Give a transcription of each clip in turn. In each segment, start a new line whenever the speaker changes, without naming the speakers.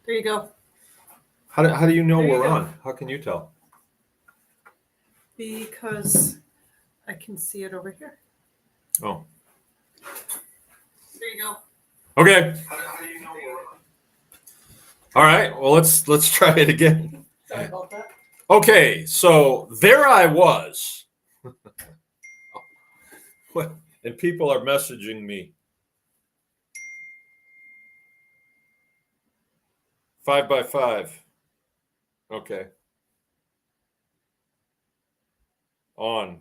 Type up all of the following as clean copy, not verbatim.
There you go.
How do you know
There you
we're
go.
on? How can you tell?
Because I can see it over here.
Oh,
There you go.
okay.
How do you know we're on?
All right. Well, let's try it again.
Sorry about that.
Okay. So there I was, and people are messaging me. 5x5. Okay. On.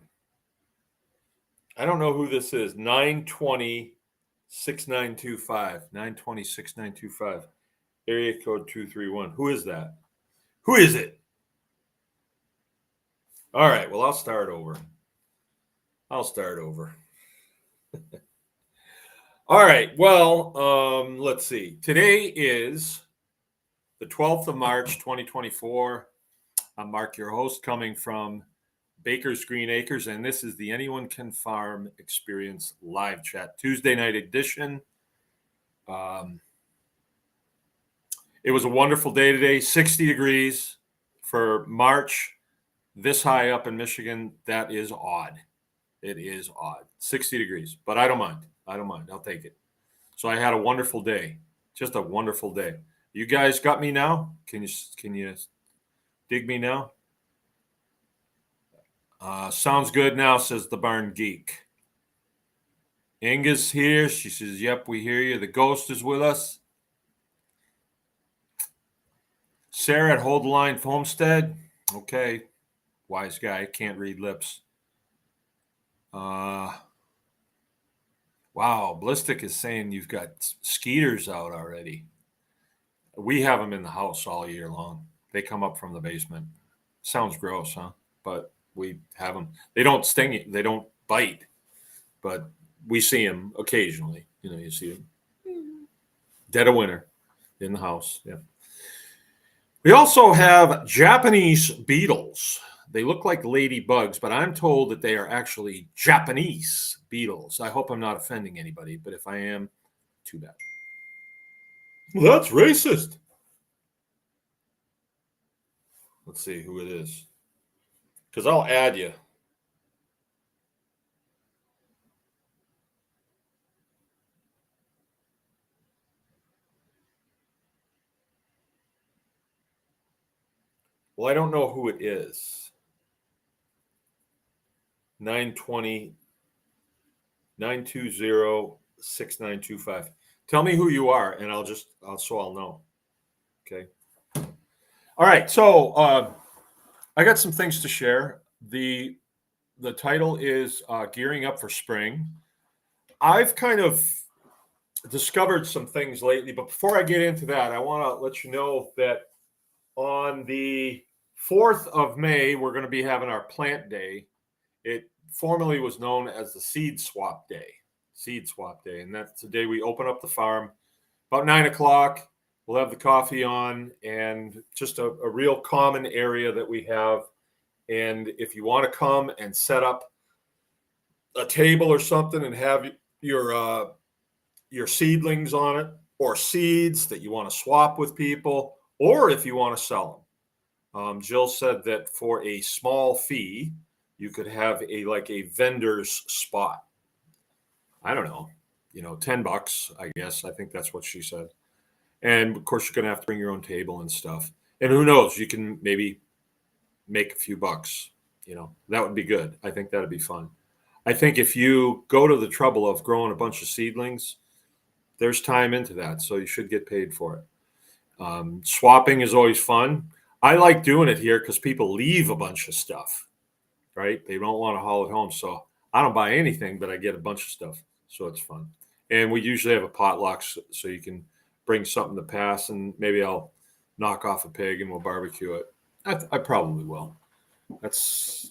I don't know who this is. 920-6925. 920-6925. Area code 231. Who is that? Who is it? All right. Well, I'll start over. All right. Well, let's see. Today is the 12th of March, 2024. I'm Mark, your host, coming from Baker's Green Acres, and this is the Anyone Can Farm Experience live chat, Tuesday night edition. It was a wonderful day today, 60 degrees for March, this high up in Michigan. That is odd. It is odd. 60 degrees, but I don't mind. I'll take it. So I had a wonderful day, just a wonderful day. You guys got me now? Can you dig me now? Sounds good now, says the Barn Geek. Inga's here. She says, yep, we hear you. The ghost is with us. Sarah at Hold the Line Homestead. Okay. Wise guy. Can't read lips. Wow. Ballistic is saying you've got skeeters out already. We have them in the house all year long. They come up from the basement. Sounds gross, huh? But we have them. They don't sting you. They don't bite. But we see them occasionally. You see them. Dead of winter in the house. Yeah. We also have Japanese beetles. They look like ladybugs, but I'm told that they are actually Japanese beetles. I hope I'm not offending anybody, but if I am, too bad. Well, that's racist. Let's see who it is. Because I'll add you. Well, I don't know who it is. 920-6925. Tell me who you are, and I'll know. Okay. All right. So I got some things to share. The title is Gearing Up for Spring. I've kind of discovered some things lately, but before I get into that, I want to let you know that on the 4th of May, we're going to be having our plant day. It formerly was known as the seed swap day. And that's the day we open up the farm about 9:00. We'll have the coffee on, and just a real common area that we have. And if you want to come and set up a table or something and have your seedlings on it, or seeds that you want to swap with people, or if you want to sell them. Jill said that for a small fee, you could have a vendor's spot. I don't know, $10, I guess. I think that's what she said. And of course, you're going to have to bring your own table and stuff. And who knows, you can maybe make a few bucks. That would be good. I think that'd be fun. I think if you go to the trouble of growing a bunch of seedlings, there's time into that. So you should get paid for it. Swapping is always fun. I like doing it here because people leave a bunch of stuff, right? They don't want to haul it home. So I don't buy anything, but I get a bunch of stuff. So it's fun. And we usually have a potluck so you can bring something to pass, and maybe I'll knock off a pig and we'll barbecue it. I probably will. I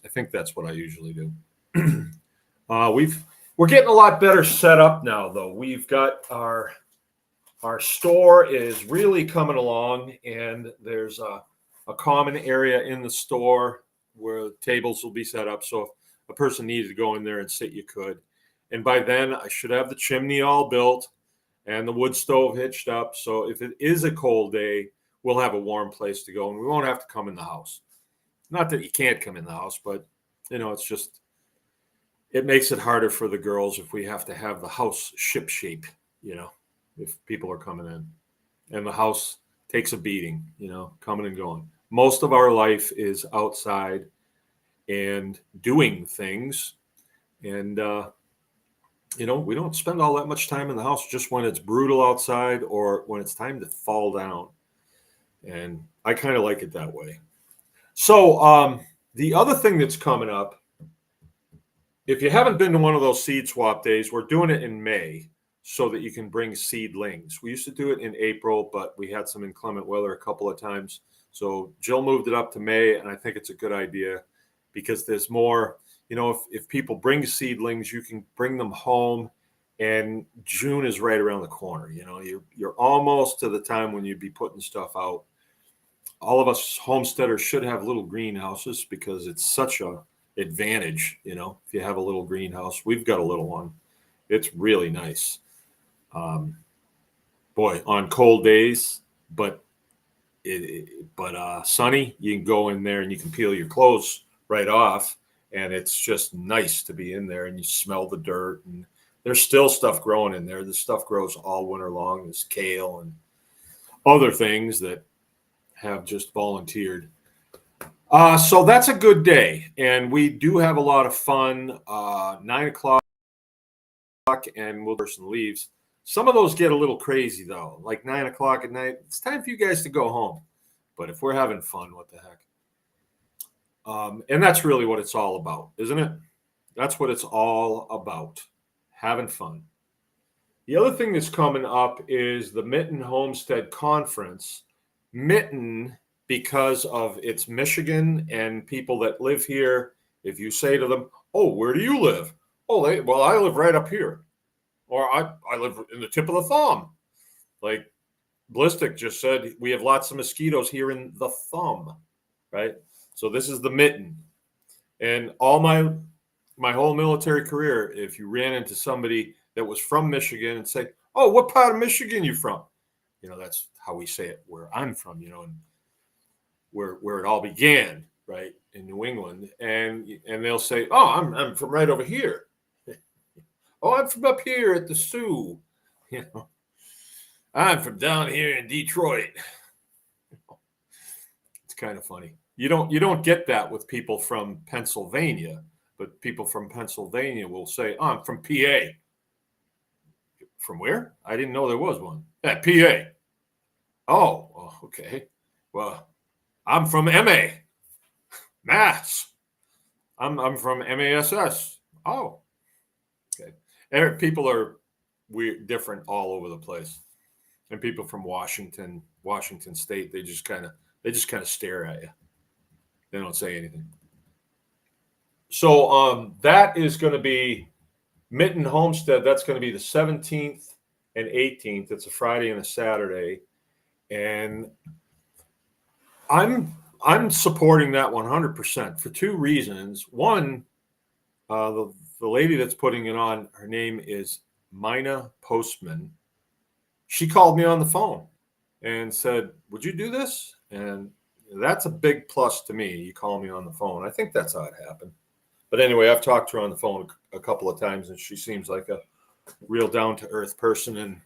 think that's what I usually do. We're getting a lot better set up now, though. We've got our store is really coming along, and there's a common area in the store where tables will be set up. So if a person needed to go in there and sit, you could. And by then, I should have the chimney all built and the wood stove hitched up. So if it is a cold day, we'll have a warm place to go, and we won't have to come in the house. Not that you can't come in the house, but it's just it makes it harder for the girls if we have to have the house ship shape. If people are coming in, and the house takes a beating. Coming and going. Most of our life is outside and doing things, and we don't spend all that much time in the house just when it's brutal outside or when it's time to fall down. And I kind of like it that way. So the other thing that's coming up, if you haven't been to one of those seed swap days, we're doing it in May so that you can bring seedlings. We used to do it in April, but we had some inclement weather a couple of times. So Jill moved it up to May, and I think it's a good idea because there's more, if people bring seedlings, you can bring them home, and June is right around the corner. You're almost to the time when you'd be putting stuff out. All of us homesteaders should have little greenhouses because it's such a advantage, if you have a little greenhouse. We've got a little one. It's really nice. Boy, on cold days, but sunny, you can go in there and you can peel your clothes right off, and it's just nice to be in there, and you smell the dirt, and there's still stuff growing in there. The stuff grows all winter long. There's kale and other things that have just volunteered. So that's a good day, and we do have a lot of fun. 9 o'clock, and one person leaves. Some of those get a little crazy though, like 9 o'clock at night. It's time for you guys to go home. But if we're having fun, what the heck? And that's really what it's all about, isn't it? That's what it's all about, having fun. The other thing that's coming up is the Mitten Homestead Conference. Mitten, because of its Michigan and people that live here, if you say to them, "Oh, where do you live?" "Oh, I live right up here." Or I live in the tip of the thumb. Like Ballistic just said, we have lots of mosquitoes here in the thumb, right? So this is the Mitten. And all my whole military career, if you ran into somebody that was from Michigan and say, "Oh, what part of Michigan you from?" That's how we say it where I'm from, and where it all began, right, in New England. And they'll say, "Oh, I'm from right over here." "Oh, I'm from up here at the Sioux." "I'm from down here in Detroit." It's kind of funny. You don't get that with people from Pennsylvania, but people from Pennsylvania will say, "Oh, I'm from PA." "From where?" "I didn't know there was one." "Yeah, PA." Oh, okay. "Well, I'm from MA, Mass. I'm from MASS." "Oh, okay." And people are weird, different all over the place. And people from Washington State, they just kind of stare at you. They don't say anything. So that is going to be Mitten Homestead. That's going to be the 17th and 18th. It's a Friday and a Saturday, and I'm supporting that 100% for two reasons. One, the lady that's putting it on, her name is Mina Postman. She called me on the phone and said, "Would you do this?" And that's a big plus to me. You call me on the phone. I think that's how it happened. But anyway, I've talked to her on the phone a couple of times, and she seems like a real down-to-earth person, and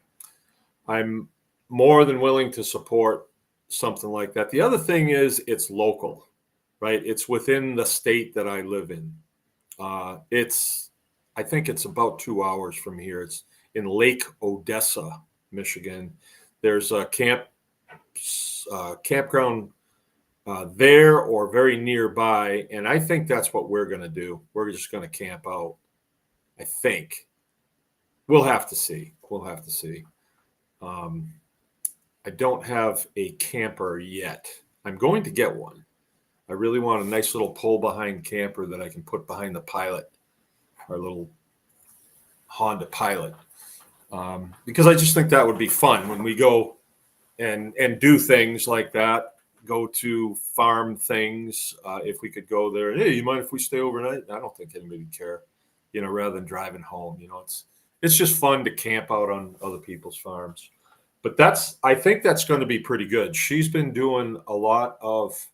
I'm more than willing to support something like that. The other thing is it's local, right? It's within the state that I live in. I think it's about 2 hours from here. It's in Lake Odessa, Michigan. There's a campground there or very nearby, and I think that's what we're going to do. We're just going to camp out. I think we'll have to see. I don't have a camper yet. I'm going to get one. I really want a nice little pull behind camper that I can put behind the Pilot, our little Honda Pilot, because I just think that would be fun when we go and do things like that. Go to farm things. If we could go there, "Hey, you mind if we stay overnight?" I don't think anybody would care, rather than driving home. It's just fun to camp out on other people's farms. But I think that's going to be pretty good. She's been doing a lot of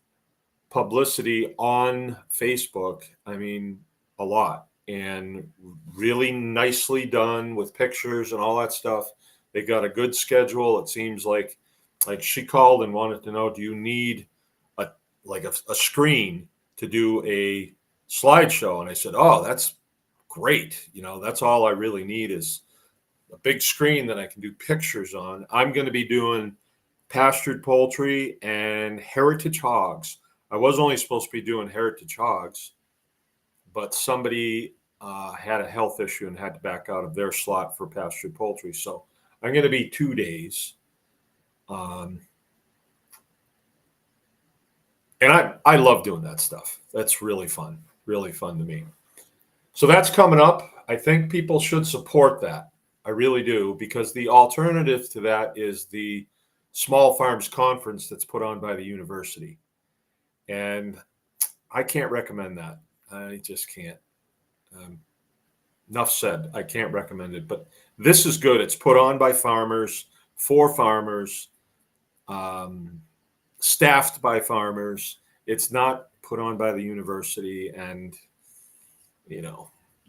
publicity on Facebook. I mean, a lot, and really nicely done with pictures and all that stuff. They got a good schedule. It seems like she called and wanted to know, do you need a a screen to do a slideshow? And I said, oh, that's great. That's all I really need is a big screen that I can do pictures on. I'm going to be doing pastured poultry and heritage hogs. I was only supposed to be doing heritage hogs, but somebody had a health issue and had to back out of their slot for pastured poultry. So I'm going to be 2 days. And I love doing that stuff. That's really fun to me. So that's coming up. I think people should support that. I really do, because the alternative to that is the Small Farms Conference that's put on by the university. And I can't recommend that. I just can't. Enough said. I can't recommend it. But this is good. It's put on by farmers, for farmers, staffed by farmers. It's not put on by the university, and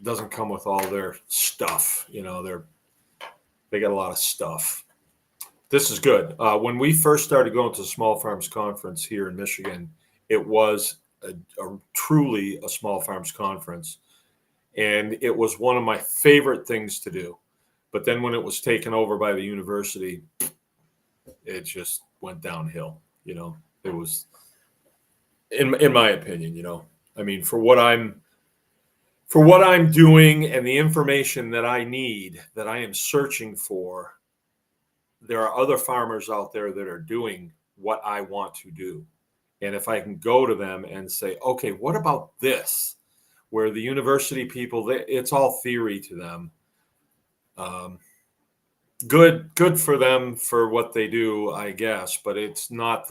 doesn't come with all their stuff. They got a lot of stuff. This is good. When we first started going to the Small Farms Conference here in Michigan, it was truly a Small Farms Conference, and it was one of my favorite things to do. But then when it was taken over by the university, it just went downhill. It was, in my opinion. I mean, for what I'm doing and the information that I need, that I am searching for, there are other farmers out there that are doing what I want to do. And if I can go to them and say, okay, what about this? Where the university people, it's all theory to them. Good for them for what they do, I guess, but it's not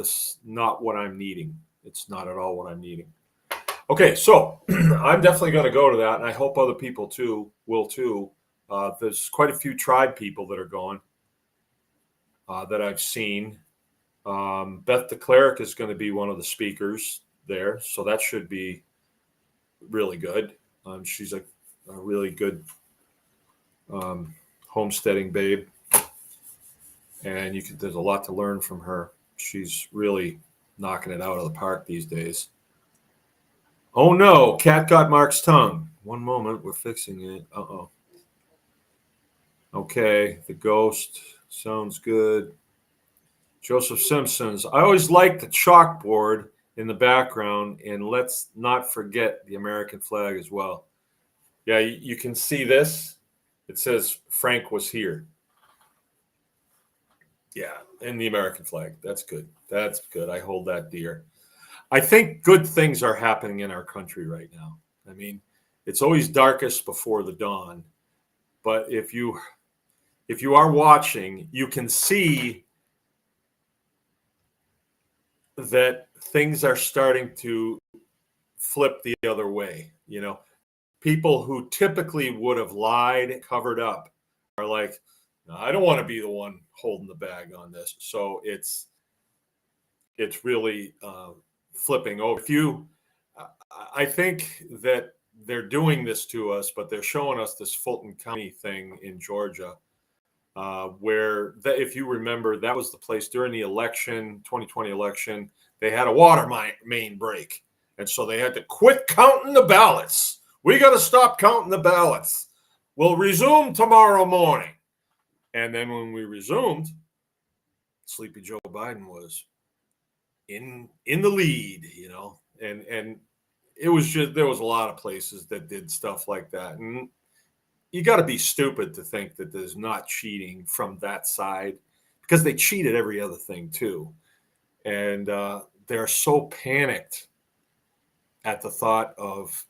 what I'm needing. It's not at all what I'm needing. Okay, so I'm definitely going to go to that, and I hope other people will too. There's quite a few tribe people that are going that I've seen. Beth the Cleric is going to be one of the speakers there, so that should be really good. She's a really good homesteading babe, and there's a lot to learn from her. She's really knocking it out of the park these days. Oh no, cat got Mark's tongue. One moment, we're fixing it. Uh-oh. Okay, the ghost sounds good. Joseph Simpsons. I always like the chalkboard in the background, and let's not forget the American flag as well. Yeah, you can see this. It says Frank was here. Yeah, and the American flag. That's good. That's good. I hold that dear. I think good things are happening in our country right now. I mean, it's always darkest before the dawn. But if you are watching, you can see that things are starting to flip the other way. People who typically would have lied, covered up, are like, no, I don't want to be the one holding the bag on this. So it's really flipping over. I think that they're doing this to us, but they're showing us this Fulton County thing in Georgia, where if you remember, that was the place during the 2020 election, they had a water main break. And so they had to quit counting the ballots. We got to stop counting the ballots. We'll resume tomorrow morning. And then when we resumed, Sleepy Joe Biden was in the lead, and it was just, there was a lot of places that did stuff like that. And you got to be stupid to think that there's not cheating from that side, because they cheated every other thing too. And they're so panicked at the thought of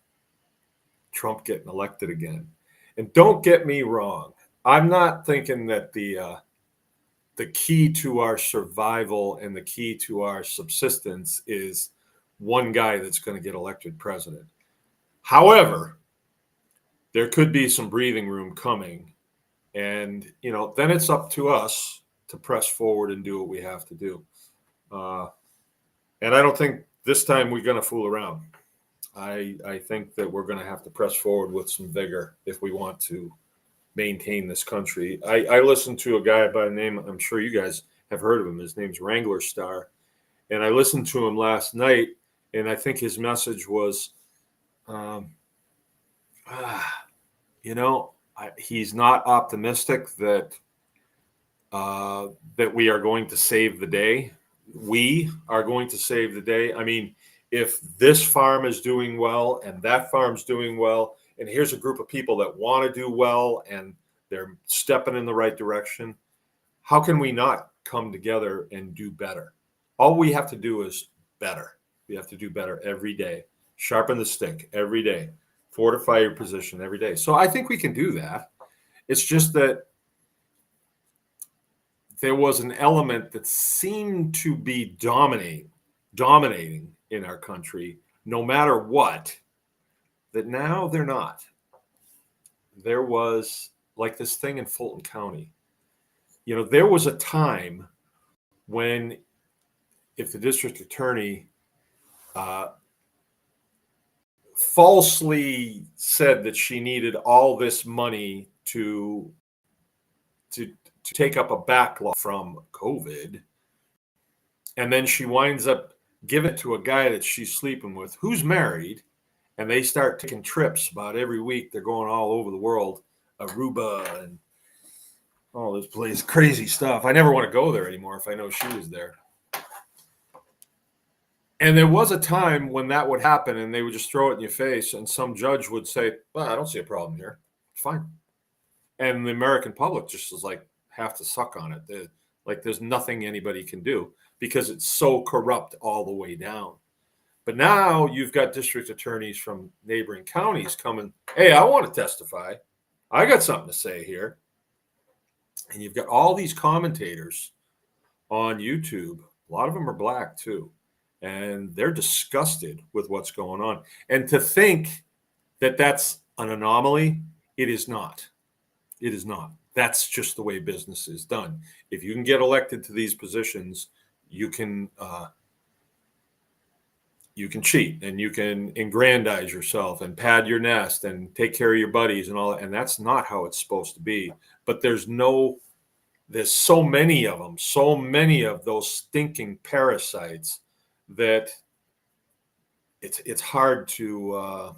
Trump getting elected again. And don't get me wrong, I'm not thinking that the key to our survival and the key to our subsistence is one guy that's going to get elected president. However, there could be some breathing room coming. And, then it's up to us to press forward and do what we have to do. And I don't think this time we're going to fool around. I think that we're going to have to press forward with some vigor if we want to maintain this country. I listened to a guy by the name, I'm sure you guys have heard of him. His name's Wrangler Star. And I listened to him last night, and I think his message was, he's not optimistic that that we are going to save the day. We are going to save the day. I mean, if this farm is doing well and that farm's doing well, and here's a group of people that want to do well and they're stepping in the right direction, how can we not come together and do better? All we have to do is better. We have to do better every day. Sharpen the stick every day. Fortify your position every day. So I think we can do that. It's just that there was an element that seemed to be dominating in our country, no matter what, that now they're not. There was like this thing in Fulton County. You know, there was a time when if the district attorney falsely said that she needed all this money to take up a backlog from COVID, and then she winds up giving it to a guy that she's sleeping with who's married, and they start taking trips about every week. They're going all over the world, Aruba and all this place, crazy stuff. I never want to go there anymore if I know she was there. And there was a time when that would happen and they would just throw it in your face, and some judge would say, well, I don't see a problem here. Fine. And the American public just is like, have to suck on it. Like there's nothing anybody can do because it's so corrupt all the way down. But now you've got district attorneys from neighboring counties coming, hey, I want to testify. I got something to say here. And you've got all these commentators on YouTube. A lot of them are black too. And they're disgusted with what's going on. And to think that that's an anomaly, it is not. It is not. That's just the way business is done. If you can get elected to these positions, you can cheat and you can aggrandize yourself and pad your nest and take care of your buddies and all that. And that's not how it's supposed to be. But there's so many of them, so many of those stinking parasites that it's hard to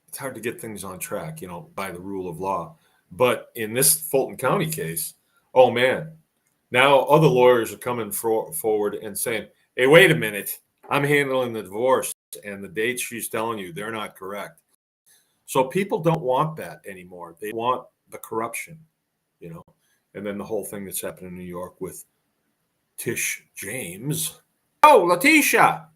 it's hard to get things on track, by the rule of law. But in this Fulton County case, oh man, now other lawyers are coming forward and saying, hey, wait a minute, I'm handling the divorce and the dates she's telling you, they're not correct. So people don't want that anymore. They want the corruption, and then the whole thing that's happened in New York with Tish James. Oh, Letitia.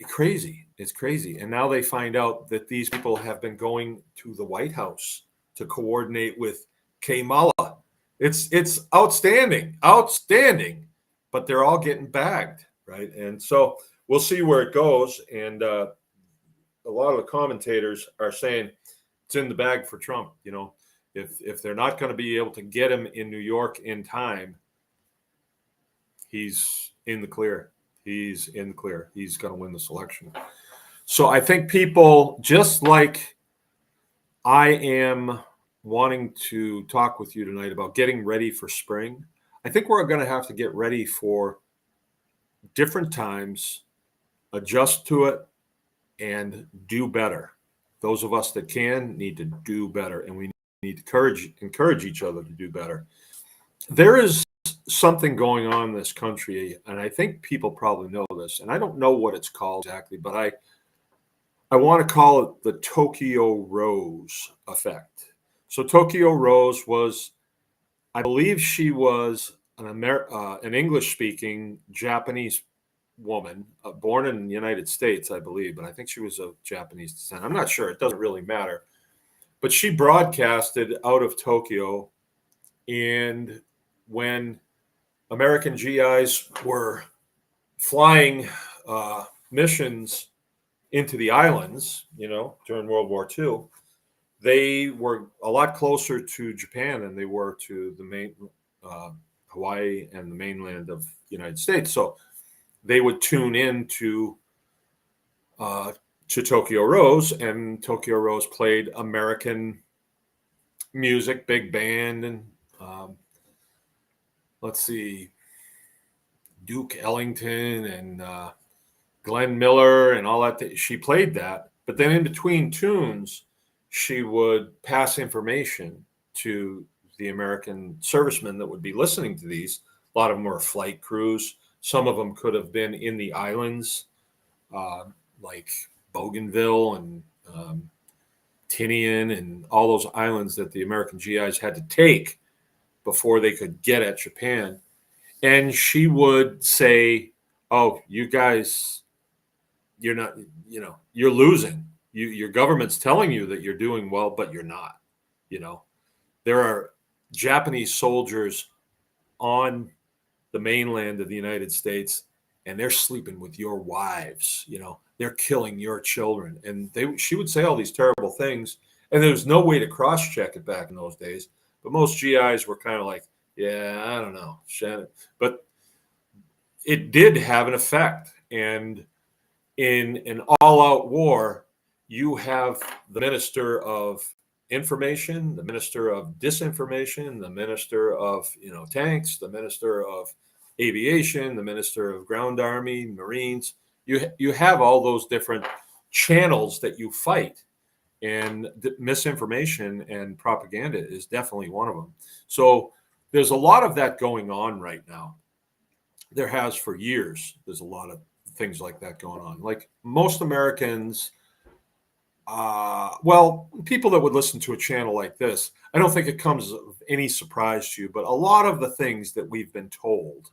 Crazy. It's crazy. And now they find out that these people have been going to the White House to coordinate with Kamala. It's outstanding, but they're all getting bagged, right? And so we'll see where it goes. And a lot of the commentators are saying it's in the bag for Trump. If they're not going to be able to get him in New York in time, he's in the clear. He's in the clear. He's going to win this election. So I think people, just like I am wanting to talk with you tonight about getting ready for spring, I think we're going to have to get ready for different times, adjust to it, and do better. Those of us that can need to do better, and we need to encourage each other to do better. There is something going on in this country, and I think people probably know this, and I don't know what it's called exactly, but I want to call it the Tokyo Rose effect. So Tokyo Rose was, I believe she was an English-speaking Japanese woman, born in the United States, I believe, but I think she was of Japanese descent. I'm not sure. It doesn't really matter. But she broadcasted out of Tokyo, and when American GIs were flying missions into the islands, during World War II, they were a lot closer to Japan than they were to the main Hawaii and the mainland of the United States. So they would tune in uh, to Tokyo Rose, and Tokyo Rose played American music, big band, and um, let's see, Duke Ellington and Glenn Miller and all that. She played that, but then in between tunes, she would pass information to the American servicemen that would be listening to these. A lot of them were flight crews. Some of them could have been in the islands, uh, like Bougainville and Tinian and all those islands that the American GIs had to take before they could get at Japan. And she would say, "Oh, you guys, you're not, you're losing. Your government's telling you that you're doing well, but you're not. You know, there are Japanese soldiers on the mainland of the United States, and they're sleeping with your wives. They're killing your children." And she would say all these terrible things, and there was no way to cross check it back in those days. But most GIs were kind of like, "Yeah, I don't know, Shannon," but it did have an effect. And in an all-out war, you have the minister of information, the minister of disinformation, the minister of tanks, the minister of aviation, the minister of ground army, marines. You have all those different channels that you fight, and misinformation and propaganda is definitely one of them. So there's a lot of that going on right now. There has for years. There's a lot of things like that going on. Like most Americans, well, people that would listen to a channel like this, I don't think it comes of any surprise to you, but a lot of the things that we've been told,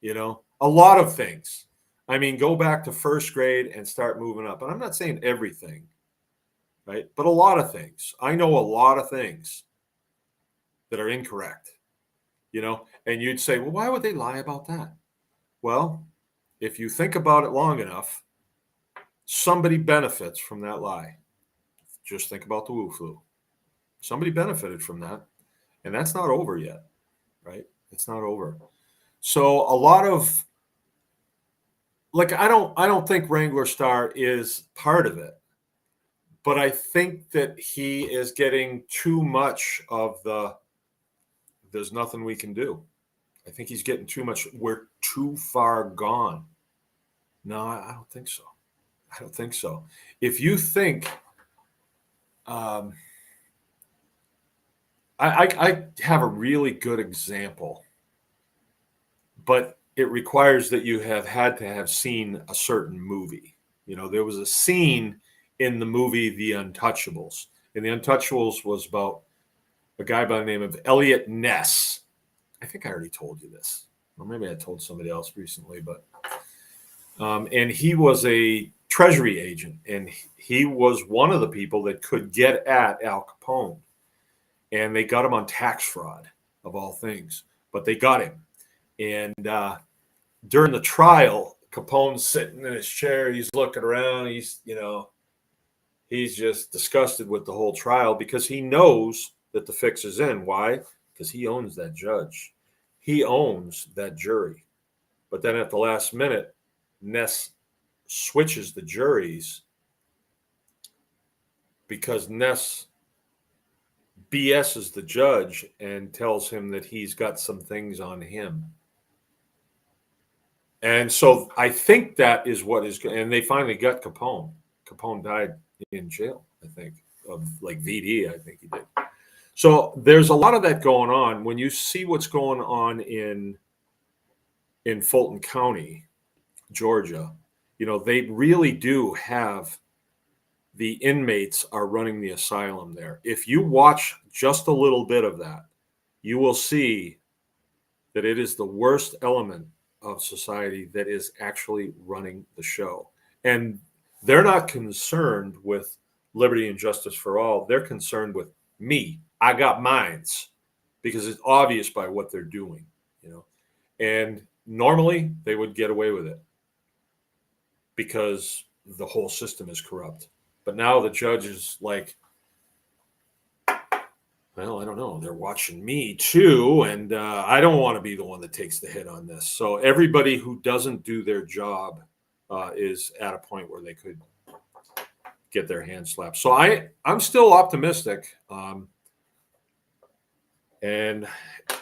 a lot of things. I mean, go back to first grade and start moving up. And I'm not saying everything, right? But a lot of things. I know a lot of things that are incorrect, and you'd say, well, why would they lie about that? Well, if you think about it long enough, somebody benefits from that lie. Just think about the Wu flu. Somebody benefited from that, and that's not over yet, right? It's not over. So a lot of I don't think Wrangler Star is part of it, but I think that he is getting too much of the there's nothing we can do. I think he's getting too much. We're too far gone. No, I don't think so. I don't think so. If you think, I have a really good example, but it requires that you have had to have seen a certain movie. There was a scene in the movie The Untouchables, and The Untouchables was about a guy by the name of Elliot Ness. I think I already told you this, or maybe I told somebody else recently, but and he was a treasury agent, and he was one of the people that could get at Al Capone, and they got him on tax fraud of all things, but they got him. And during the trial, Capone's sitting in his chair, he's looking around, he's just disgusted with the whole trial because he knows that the fix is in. Why? Because he owns that judge, he owns that jury. But then at the last minute, Ness switches the juries because Ness BS's the judge and tells him that he's got some things on him. And so I think that is what is, and they finally got Capone. Capone died in jail, I think, of like VD, I think he did. So there's a lot of that going on. When you see what's going on in Fulton County, Georgia, they really do have the inmates are running the asylum there. If you watch just a little bit of that, you will see that it is the worst element of society that is actually running the show. And they're not concerned with liberty and justice for all. They're concerned with me. I got mines, because it's obvious by what they're doing, And normally they would get away with it because the whole system is corrupt. But now the judge is like, Well, I don't know. They're watching me too, and I don't want to be the one that takes the hit on this. So everybody who doesn't do their job is at a point where they could get their hand slapped. So I'm still optimistic, and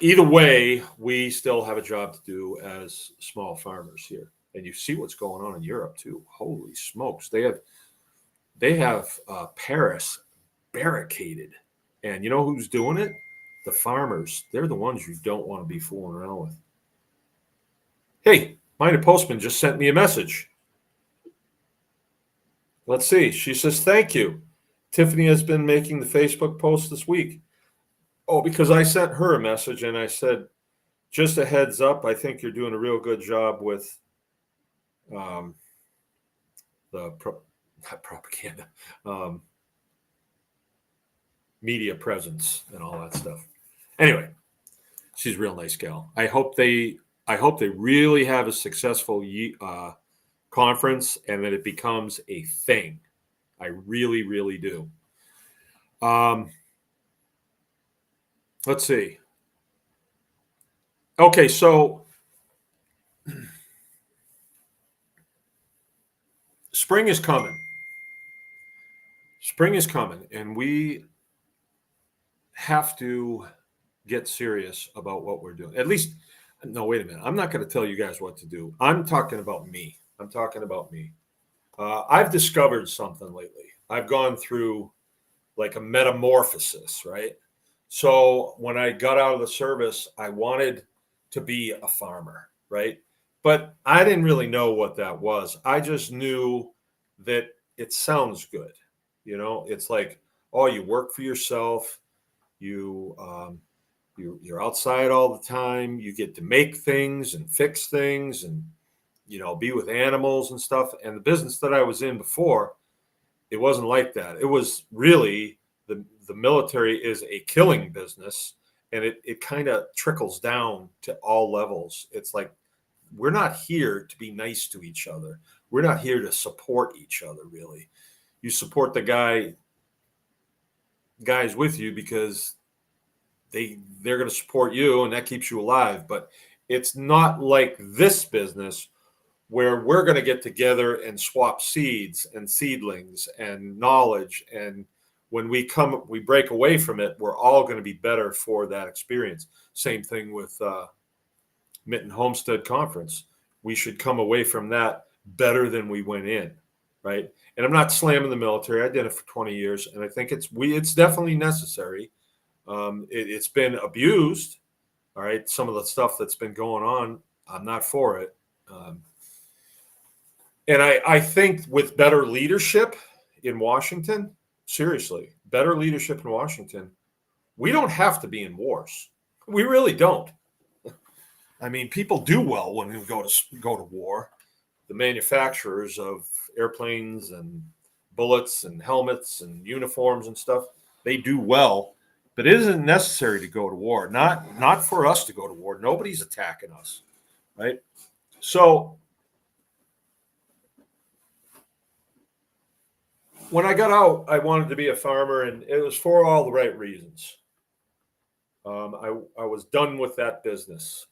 either way, we still have a job to do as small farmers here. And you see what's going on in Europe too. Holy smokes, they have Paris barricaded. And you know who's doing it? The farmers. They're the ones you don't want to be fooling around with. Hey, Mina Postman just sent me a message. Let's see. She says, thank you. Tiffany has been making the Facebook post this week. Oh, because I sent her a message and I said, just a heads up, I think you're doing a real good job with not propaganda, media presence and all that stuff. Anyway, she's a real nice gal. I hope they really have a successful conference and that it becomes a thing. I really, really do. Let's see. Okay, so spring is coming. Spring is coming, and we have to get serious about what we're doing. At least, no, wait a minute. I'm not going to tell you guys what to do. I'm talking about me. I've discovered something lately. I've gone through like a metamorphosis, right? So when I got out of the service, I wanted to be a farmer, right? But I didn't really know what that was. I just knew that it sounds good. It's like, oh, you work for yourself. You're outside all the time. You get to make things and fix things and be with animals and stuff. And the business that I was in before, it wasn't like that. It was really the military is a killing business, and it kind of trickles down to all levels. It's like we're not here to be nice to each other. We're not here to support each other, really. You support the guys with you because they're going to support you, and that keeps you alive. But it's not like this business where we're going to get together and swap seeds and seedlings and knowledge. And when we break away from it, we're all going to be better for that experience. Same thing with Mitten Homestead Conference. We should come away from that better than we went in, right? And I'm not slamming the military. I did it for 20 years, and I think it's definitely necessary. It's been abused, all right? Some of the stuff that's been going on, I'm not for it. And I think with better leadership in Washington, seriously, better leadership in Washington, we don't have to be in wars. We really don't. I mean, people do well when we go to war. The manufacturers of airplanes and bullets and helmets and uniforms and stuff, they do well, but it isn't necessary to go to war. Not for us to go to war. Nobody's attacking us, right? So when I got out, I wanted to be a farmer, and it was for all the right reasons. I was done with that business.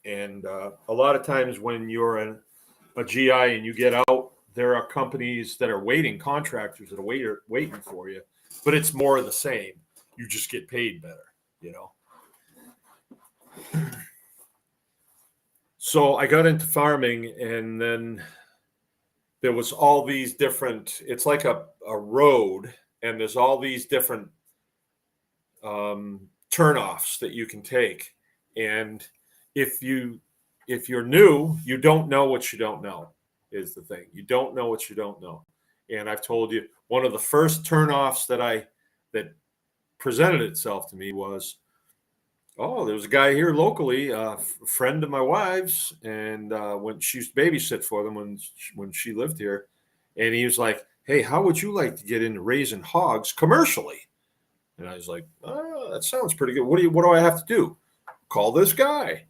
And a lot of times when you're a GI and you get out, there are companies that are waiting, contractors that are waiting for you, but it's more of the same. You just get paid better, So I got into farming, and then there was all these different, it's like a road, and there's all these different turnoffs that you can take. And if you're new, you don't know what you don't know is the thing. You don't know what you don't know. And I've told you, one of the first turnoffs that presented itself to me was, oh, there was a guy here locally, a friend of my wife's, and when she used to babysit for them when she lived here, and he was like, hey, how would you like to get into raising hogs commercially? And I was like, oh, that sounds pretty good. What do I have to do? Call this guy.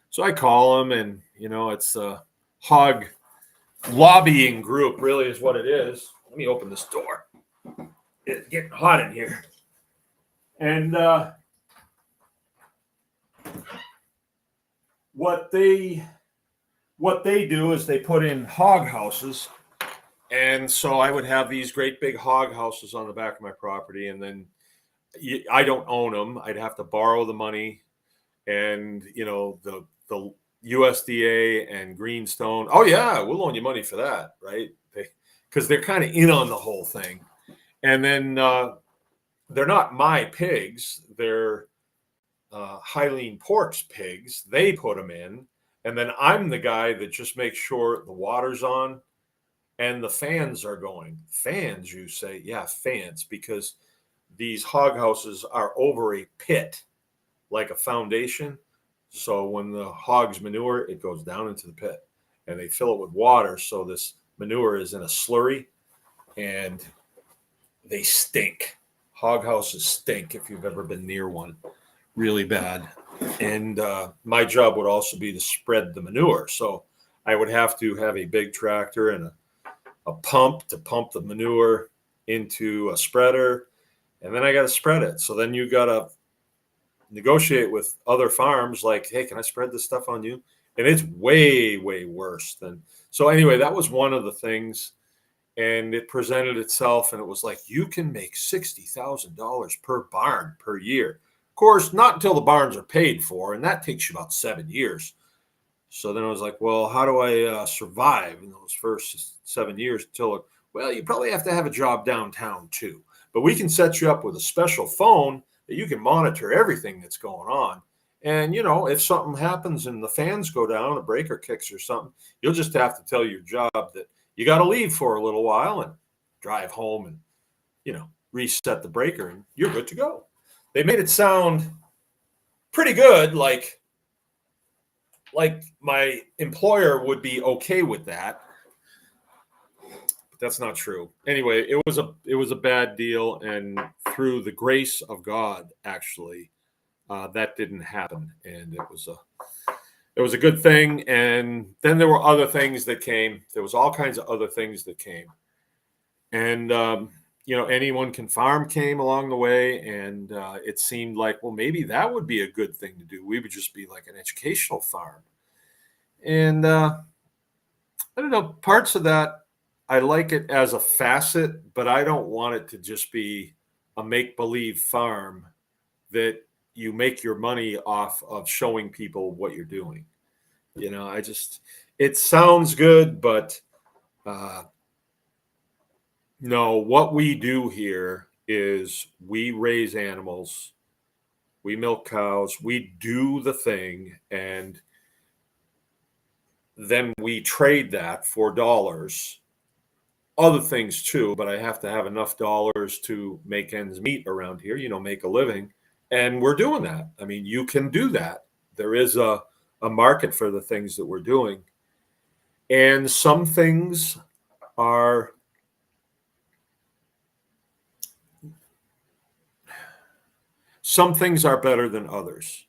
So I call him, and it's a hog lobbying group, really is what it is. Let me open this door. It's getting hot in here. And what they do is they put in hog houses. And so I would have these great big hog houses on the back of my property, and then I don't own them. I'd have to borrow the money, and the USDA and Greenstone. Oh yeah, we'll loan you money for that, right? Because they're kind of in on the whole thing, and then they're not my pigs. They're Hyleen Pork's pigs. They put them in, and then I'm the guy that just makes sure the water's on and the fans are going. Fans, you say? Yeah, fans, because these hog houses are over a pit, like a foundation. So when the hogs manure, it goes down into the pit, and they fill it with water. So this manure is in a slurry, and they stink. Hog houses stink if you've ever been near one, really bad. And my job would also be to spread the manure. So I would have to have a big tractor and a pump to pump the manure into a spreader, and then I got to spread it. So then you got to negotiate with other farms like, hey, can I spread this stuff on you? And it's way, way worse than. So anyway, that was one of the things, and it presented itself, and it was like, you can make $60,000 per barn per year. Of course, not until the barns are paid for, and that takes you about 7 years. So then I was like, well, how do I survive in those first 7 years until, well, you probably have to have a job downtown too. But we can set you up with a special phone that you can monitor everything that's going on. And, if something happens and the fans go down, a breaker kicks or something, you'll just have to tell your job that you got to leave for a little while and drive home and, reset the breaker, and you're good to go. They made it sound pretty good, like my employer would be okay with that, but that's not true. Anyway, it was a bad deal, and through the grace of God, actually, that didn't happen, and it was a good thing. And then there were other things that came. There was all kinds of other things that came, and anyone can farm came along the way, and it seemed like, well, maybe that would be a good thing to do. We would just be like an educational farm. And I don't know, parts of that, I like it as a facet, but I don't want it to just be a make-believe farm that you make your money off of showing people what you're doing. It sounds good, but no, what we do here is we raise animals, we milk cows, we do the thing, and then we trade that for dollars, other things too, but I have to have enough dollars to make ends meet around here, make a living. And we're doing that. I mean, you can do that. There is a market for the things that we're doing. And some things are better than others.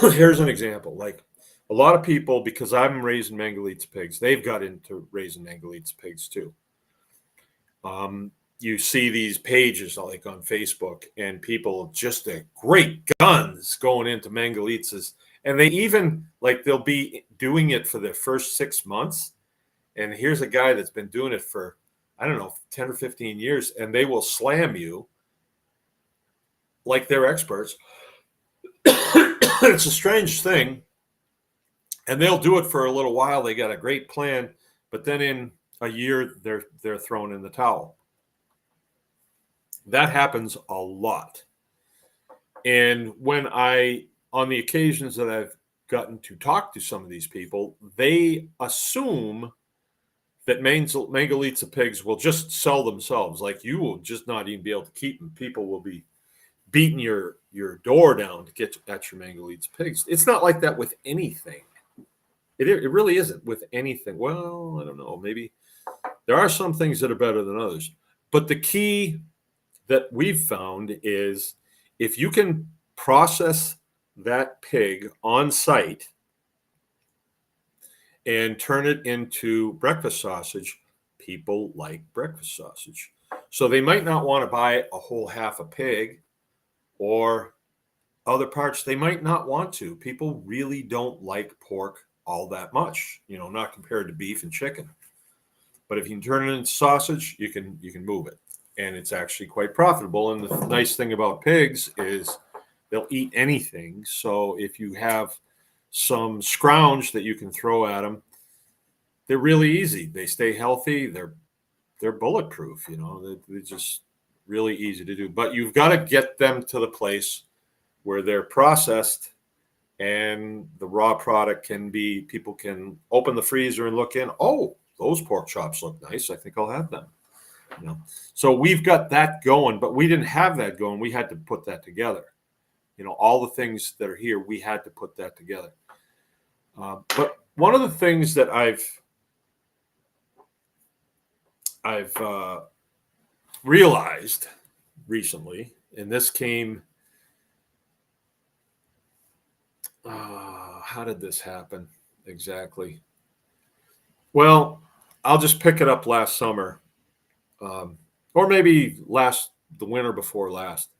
Here's an example. Like a lot of people, because I'm raising Mangalitsa pigs, they've got into raising Mangalitsa pigs too. You see these pages like on Facebook, and people just great guns going into Mangalitsas, and they even they'll be doing it for their first 6 months. And here's a guy that's been doing it for, I don't know, 10 or 15 years, and they will slam you like they're experts. It's a strange thing. And they'll do it for a little while. They got a great plan, but then in a year, they're thrown in the towel. That happens a lot. And on the occasions that I've gotten to talk to some of these people, they assume that Mangalitsa pigs will just sell themselves. Like you will just not even be able to keep them. People will be beating your door down to get at your Mangalitsa pigs. It's not like that with anything. It really isn't with anything. Well, I don't know. Maybe there are some things that are better than others. But the key that we've found is if you can process that pig on site and turn it into breakfast sausage, people like breakfast sausage. So they might not want to buy a whole half a pig. or other parts they might not want to. People really don't like pork all that much, not compared to beef and chicken. But if you can turn it into sausage, you can move it, and it's actually quite profitable. And the nice thing about pigs is they'll eat anything. So if you have some scrounge that you can throw at them, they're really easy. They stay healthy. They're bulletproof. They're just really easy to do. But you've got to get them to the place where they're processed and the raw product people can open the freezer and look in. Oh, those pork chops look nice. I think I'll have them. So we've got that going, but we didn't have that going. We had to put that together. All the things that are here, we had to put that together. But one of the things that I've realized recently, and this came, how did this happen exactly? Well, I'll just pick it up last summer, or maybe the winter before last.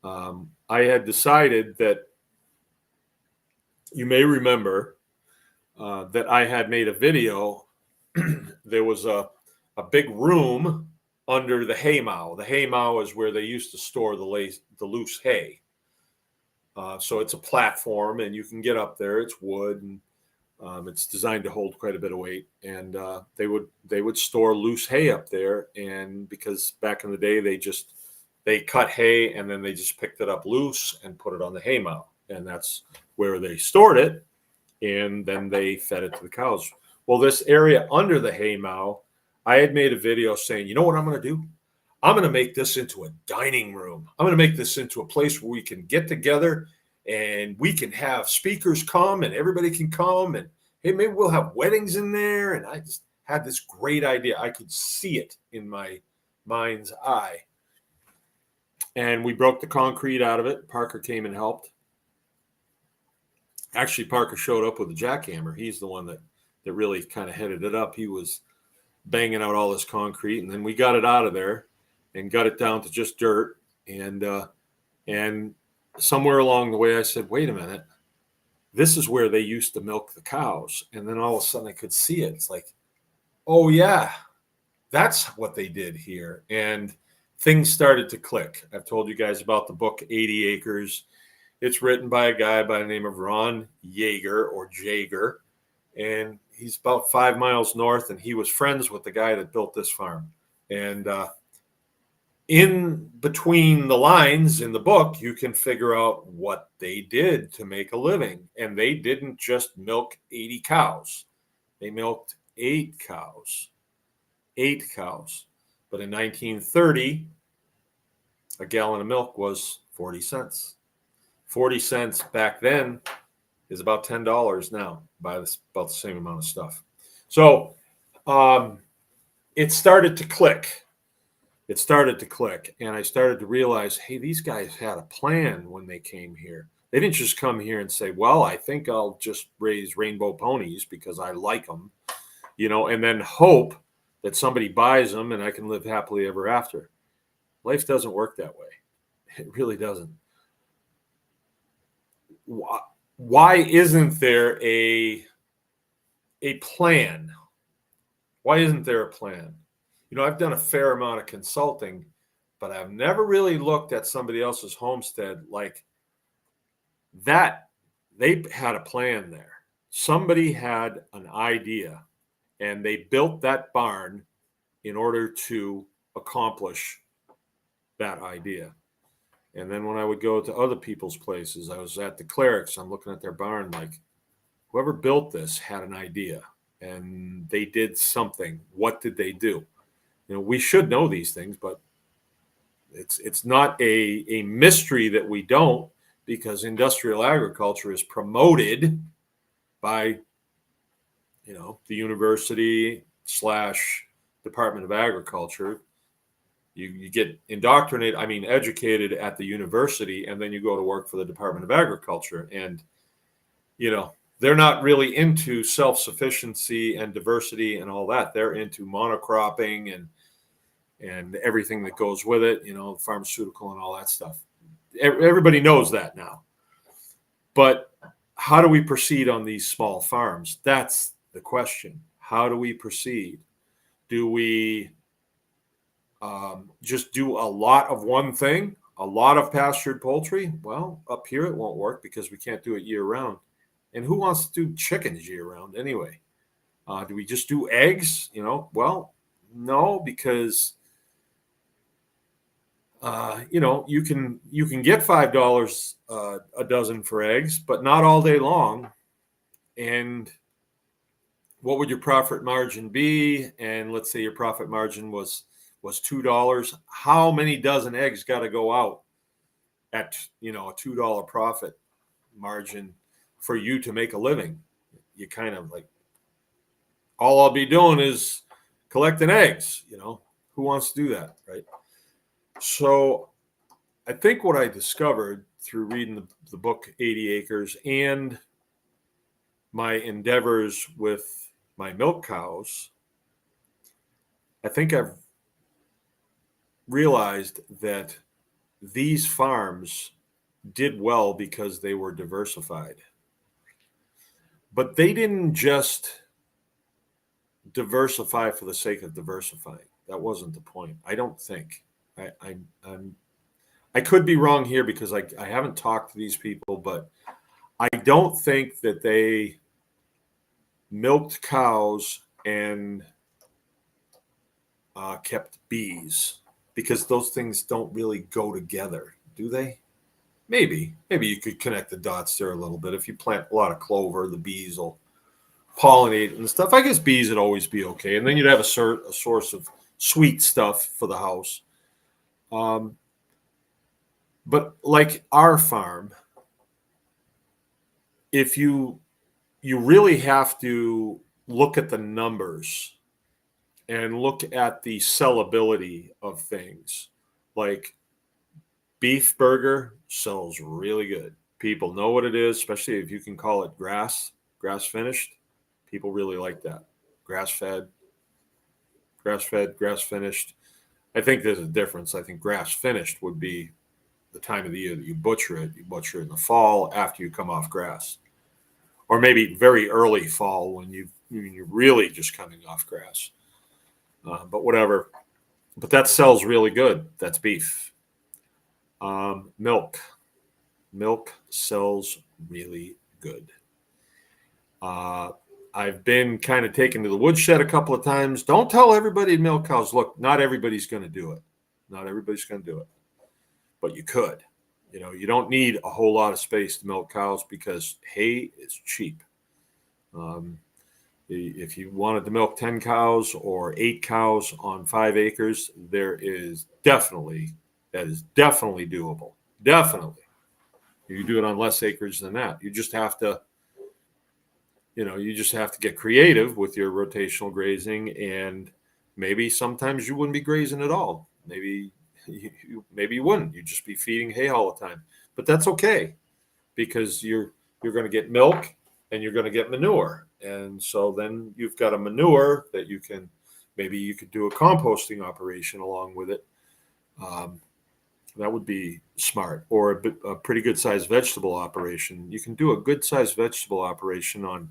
I had decided that, you may remember, that I had made a video. There was a big room under the hay mow. The hay mow is where they used to store the loose hay. So it's a platform, and you can get up there. It's wood, and it's designed to hold quite a bit of weight. And they would store loose hay up there. And because back in the day, they cut hay and then they just picked it up loose and put it on the hay mow, and that's where they stored it. And then they fed it to the cows. Well, this area under the hay mow, I had made a video saying, you know what I'm going to do? I'm going to make this into a dining room. I'm going to make this into a place where we can get together and we can have speakers come and everybody can come. And hey, maybe we'll have weddings in there. And I just had this great idea. I could see it in my mind's eye. And we broke the concrete out of it. Parker came and helped. Actually, Parker showed up with a jackhammer. He's the one that really kind of headed it up. He was banging out all this concrete, and then we got it out of there and got it down to just dirt. And somewhere along the way, I said, wait a minute, this is where they used to milk the cows. And then all of a sudden I could see it. It's like, oh yeah, that's what they did here. And things started to click. I've told you guys about the book 80 Acres. It's written by a guy by the name of Ron Yeager, or Jaeger, and he's about 5 miles north, and he was friends with the guy that built this farm. And in between the lines in the book, you can figure out what they did to make a living. And they didn't just milk 80 cows. They milked 8 cows. 8 cows. But in 1930, a gallon of milk was 40 cents. 40 cents back then is about $10 now. Buy about the same amount of stuff. So it started to click. It started to click, and I started to realize, hey, these guys had a plan when they came here. They didn't just come here and say, well, I think I'll just raise rainbow ponies because I like them, and then hope that somebody buys them and I can live happily ever after. Life doesn't work that way. It really doesn't. Why isn't there a plan? Why isn't there a plan? I've done a fair amount of consulting, but I've never really looked at somebody else's homestead like that. They had a plan there. Somebody had an idea, and they built that barn in order to accomplish that idea. And then when I would go to other people's places, I was at the clerics, I'm looking at their barn like, whoever built this had an idea, and they did something. What did they do? We should know these things, but it's not a mystery that we don't, because industrial agriculture is promoted by, the university / Department of Agriculture. You get educated at the university, and then you go to work for the Department of Agriculture. And, they're not really into self-sufficiency and diversity and all that. They're into monocropping and everything that goes with it, pharmaceutical and all that stuff. everybody knows that now. But how do we proceed on these small farms? That's the question. How do we proceed? Do we just do a lot of one thing, a lot of pastured poultry? Well, up here it won't work because we can't do it year round. And who wants to do chickens year round anyway? Do we just do eggs? Well, no, because you can get $5 a dozen for eggs, but not all day long. And what would your profit margin be? And let's say your profit margin was $2. How many dozen eggs got to go out at a $2 profit margin for you to make a living? You kind of like, all I'll be doing is collecting eggs. Who wants to do that, right? So I think what I discovered through reading the book 80 Acres and my endeavors with my milk cows, I think I've realized that these farms did well because they were diversified. But they didn't just diversify for the sake of diversifying. That wasn't the point. I don't think. I could be wrong here because I haven't talked to these people, but I don't think that they milked cows and kept bees, because those things don't really go together, do they? Maybe you could connect the dots there a little bit. If you plant a lot of clover, the bees will pollinate and stuff. I guess bees would always be okay, and then you'd have a source of sweet stuff for the house. But like our farm, if you really have to look at the numbers and look at the sellability of things. Like beef burger sells really good. People know what it is, especially if you can call it grass finished. People really like that. Grass fed, grass finished. I think there's a difference. I think grass finished would be the time of the year that you butcher it. You butcher it in the fall after you come off grass, or maybe very early fall when you're really just coming off grass. But whatever. But that sells really good. That's beef. Milk sells really good. I've been kind of taken to the woodshed a couple of times. Don't tell everybody to milk cows. Look, not everybody's going to do it. Not everybody's going to do it. But you could. You don't need a whole lot of space to milk cows because hay is cheap. If you wanted to milk 10 cows or 8 cows on 5 acres, that is definitely doable. Definitely. You do it on less acreage than that. You just have to get creative with your rotational grazing, and maybe sometimes you wouldn't be grazing at all. Maybe you wouldn't. You'd just be feeding hay all the time. But that's okay, because you're going to get milk and you're going to get manure. And so then you've got a manure that you could do a composting operation along with it. That would be smart, or a pretty good sized vegetable operation. You can do a good sized vegetable operation on,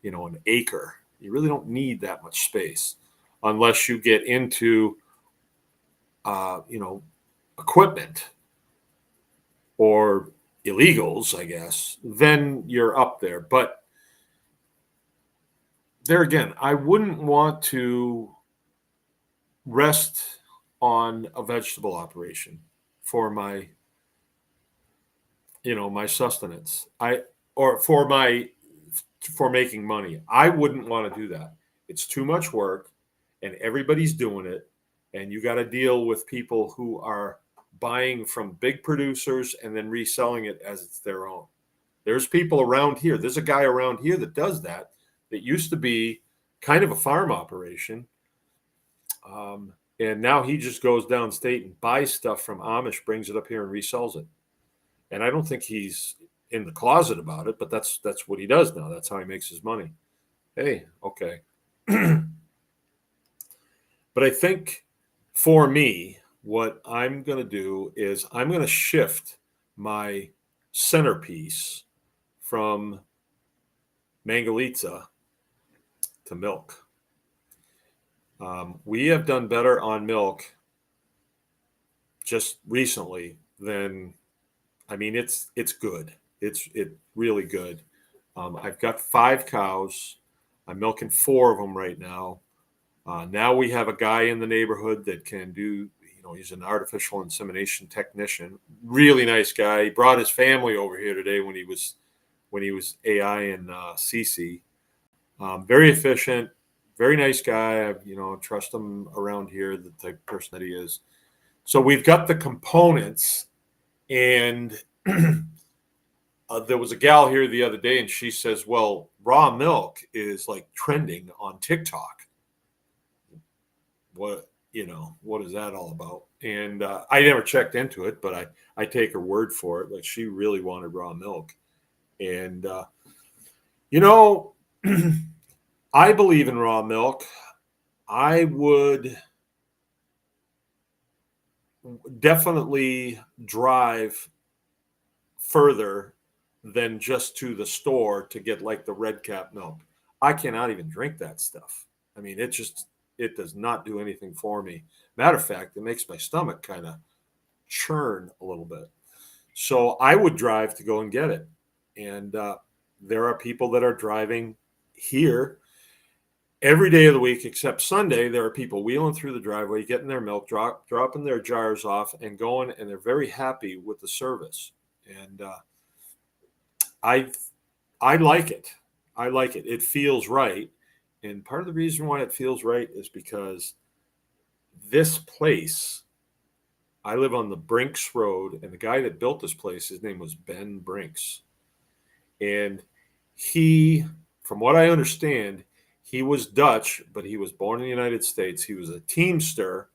an acre. You really don't need that much space unless you get into, equipment or illegals, I guess. Then you're up there. But there again, I wouldn't want to rest on a vegetable operation for my sustenance. For making money. I wouldn't want to do that. It's too much work, and everybody's doing it, and you got to deal with people who are buying from big producers and then reselling it as it's their own. There's people around here. There's a guy around here that does that. That used to be kind of a farm operation. And now he just goes downstate and buys stuff from Amish, brings it up here and resells it. And I don't think he's in the closet about it, but that's what he does now. That's how he makes his money. Hey, okay. But I think for me, what I'm going to do is I'm going to shift my centerpiece from Mangalitsa to milk. We have done better on milk just recently than, I mean, it's good. It's really good. I've got 5 cows. I'm milking 4 of them right now. Now we have a guy in the neighborhood that can do, he's an artificial insemination technician. Really nice guy. He brought his family over here today when he was AI and CC. Very efficient, very nice guy. I, trust him around here, the type of person that he is. So we've got the components, and there was a gal here the other day, and she says, well, raw milk is like trending on TikTok. What is that all about? And I never checked into it, but I take her word for it. Like, she really wanted raw milk. And, I believe in raw milk. I would definitely drive further than just to the store to get like the red cap milk. I cannot even drink that stuff. I mean, it does not do anything for me. Matter of fact, it makes my stomach kind of churn a little bit. So I would drive to go and get it. And there are people that are driving here every day of the week except Sunday. There are people wheeling through the driveway, getting their milk, dropping their jars off and going, and they're very happy with the service. And I like it. I like it. It feels right. And part of the reason why it feels right is because this place, I live on the Brinks Road, and the guy that built this place, his name was Ben Brinks. And he, from what I understand, he was Dutch, but he was born in the United States. He was a Teamster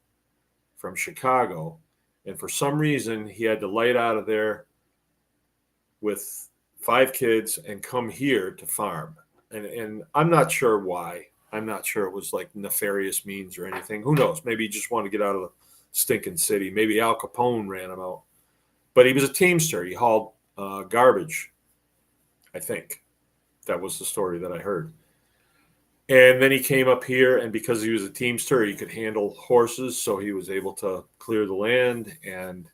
from Chicago. And for some reason, he had to light out of there with 5 kids and come here to farm. And I'm not sure why. I'm not sure it was like nefarious means or anything. Who knows? Maybe he just wanted to get out of the stinking city. Maybe Al Capone ran him out. But he was a Teamster. He hauled garbage, I think. That was the story that I heard. And then he came up here, and because he was a Teamster, he could handle horses, so he was able to clear the land and,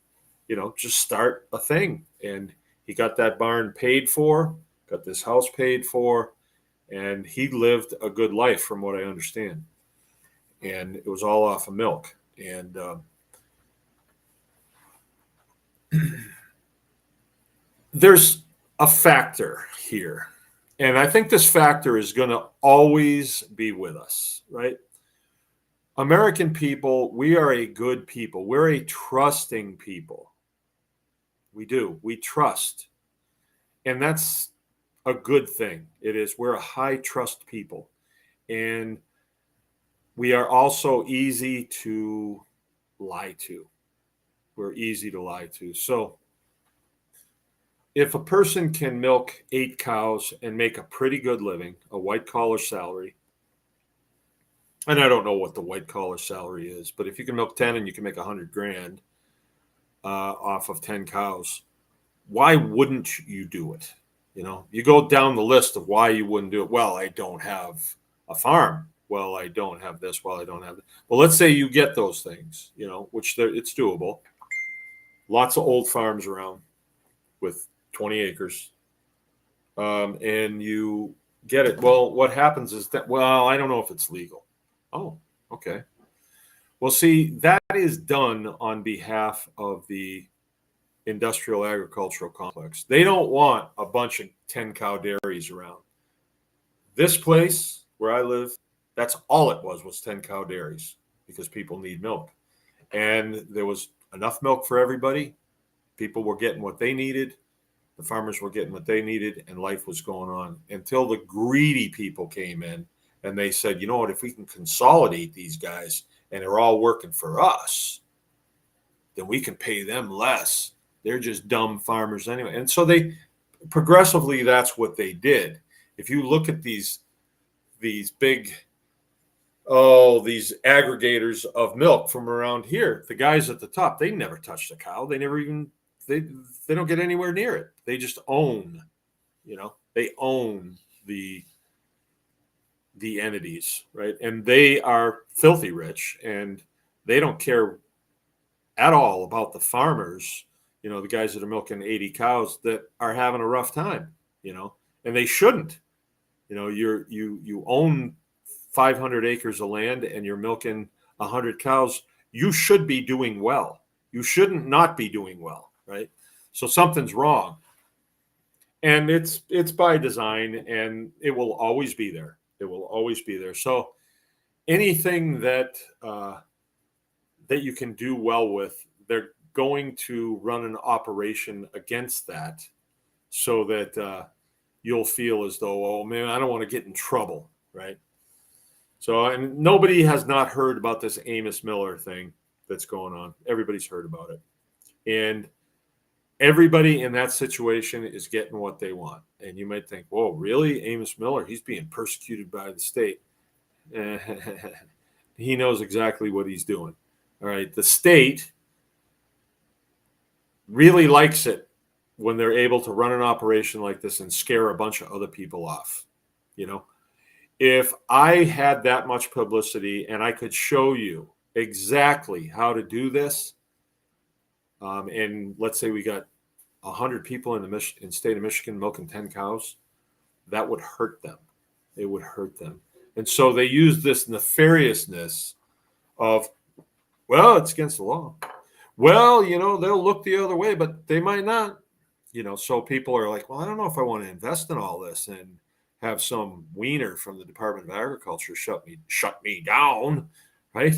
just start a thing. And he got that barn paid for, got this house paid for, and he lived a good life from what I understand. And it was all off of milk. And there's a factor here. And I think this factor is going to always be with us, right? American people, we are a good people. We're a trusting people. We do. We trust. And that's a good thing. It is. We're a high trust people. And we are also easy to lie to. We're easy to lie to. So if a person can milk 8 cows and make a pretty good living, a white collar salary, and I don't know what the white collar salary is, but if you can milk 10 and you can make $100,000 off of 10 cows, why wouldn't you do it? You go down the list of why you wouldn't do it. Well, I don't have a farm. Well, I don't have this. Well, I don't have that. Well, let's say you get those things, which it's doable. Lots of old farms around with 20 acres. And you get it. Well, what happens is that, I don't know if it's legal. Oh, okay. Well, see, that is done on behalf of the industrial agricultural complex. They don't want a bunch of 10 cow dairies around. This place where I live, that's all it was 10 cow dairies because people need milk. And there was enough milk for everybody. People were getting what they needed. The farmers were getting what they needed, and life was going on until the greedy people came in and they said, you know what, if we can consolidate these guys and they're all working for us, then we can pay them less. They're just dumb farmers anyway. And so they progressively, that's what they did. If you look at these big, these aggregators of milk from around here, the guys at the top, they never touched a cow. They never even they don't get anywhere near it. They just own, they own the entities, right? And they are filthy rich, and they don't care at all about the farmers, the guys that are milking 80 cows that are having a rough time, and they shouldn't. You own 500 acres of land and you're milking 100 cows. You should be doing well. You shouldn't not be doing well, right? So something's wrong, and it's by design, and it will always be there. It will always be there. So anything that that you can do well with, they're going to run an operation against that, so that you'll feel as though, oh man, I don't want to get in trouble, right? So, and nobody has not heard about this Amos Miller thing that's going on. Everybody's heard about it, and everybody in that situation is getting what they want. And you might think, whoa, really? Amos Miller, he's being persecuted by the state. He knows exactly what he's doing. All right. The state really likes it when they're able to run an operation like this and scare a bunch of other people off. If I had that much publicity and I could show you exactly how to do this, and let's say we got 100 people in the state of Michigan milking 10 cows, that would hurt them. It would hurt them. And so they use this nefariousness of, well, it's against the law. Well, they'll look the other way, but they might not. So people are like, well, I don't know if I want to invest in all this and have some wiener from the Department of Agriculture shut me down, right?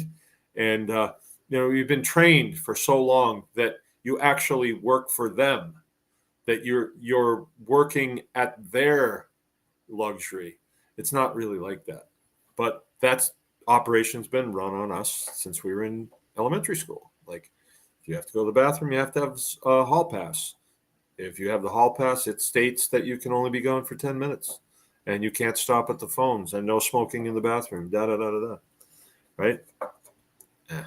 And you've been trained for so long that you actually work for them, that you're working at their luxury. It's not really like that, but that's operation's been run on us since we were in elementary school. Like, if you have to go to the bathroom, you have to have a hall pass. If you have the hall pass, it states that you can only be gone for 10 minutes, and you can't stop at the phones, and no smoking in the bathroom. Da da da da da. Right? Yeah.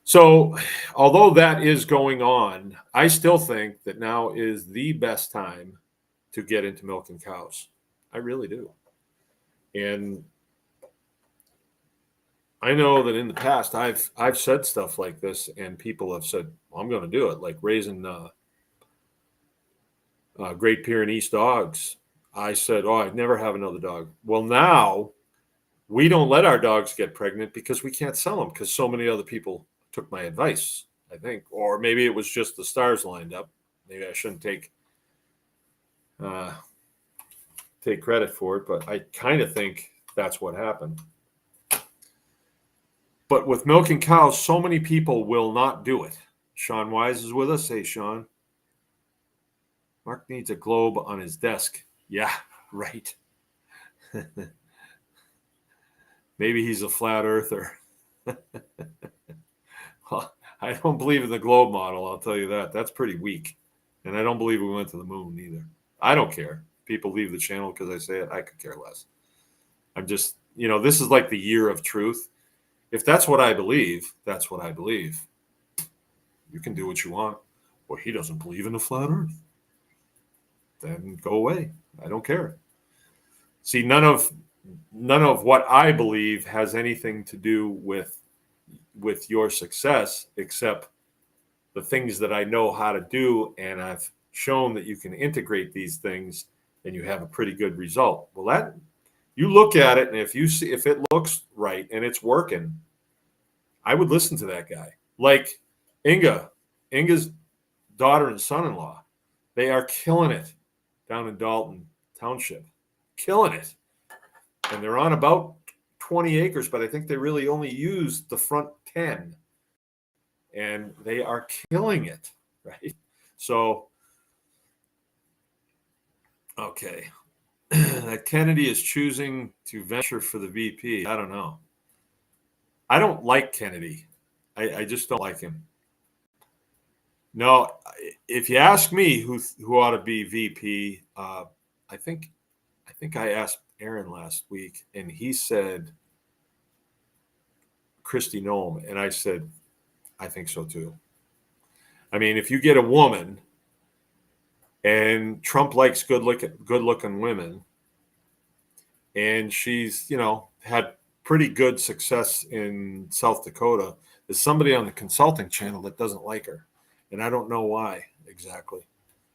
So, although that is going on, I still think that now is the best time to get into milking cows. I really do. And I know that in the past I've said stuff like this, and people have said, well, I'm going to do it, like raising Great Pyrenees dogs. I said, oh, I'd never have another dog. Well, now we don't let our dogs get pregnant because we can't sell them, because so many other people took my advice, I think. Or maybe it was just the stars lined up. Maybe I shouldn't take credit for it, but I kind of think that's what happened. But with milking cows, so many people will not do it. Sean Wise is with us. Hey, Sean. Mark needs a globe on his desk. Yeah, right. Maybe he's a flat earther. Well, I don't believe in the globe model, I'll tell you that. That's pretty weak. And I don't believe we went to the moon either. I don't care. People leave the channel because I say it. I could care less. I'm just, this is like the year of truth. If that's what I believe, that's what I believe. You can do what you want. Well, he doesn't believe in the flat earth. Then go away. I don't care. See, none of what I believe has anything to do with your success, except the things that I know how to do, and I've shown that you can integrate these things and you have a pretty good result. Well, that you look at it, and if it looks right and it's working, I would listen to that guy. Like Inga's daughter and son-in-law, they are killing it down in Dalton Township, killing it. And they're on about 20 acres, but I think they really only used the front 10. And they are killing it, right? So, okay. That Kennedy is choosing to venture for the VP. I don't know. I don't like Kennedy. I just don't like him. No, if you ask me who ought to be VP, I think I asked Aaron last week, and he said Kristi Noem, and I said I think so too. I mean, if you get a woman, and Trump likes good looking women, and she's, had pretty good success in South Dakota, there's somebody on the consulting channel that doesn't like her. And I don't know why exactly,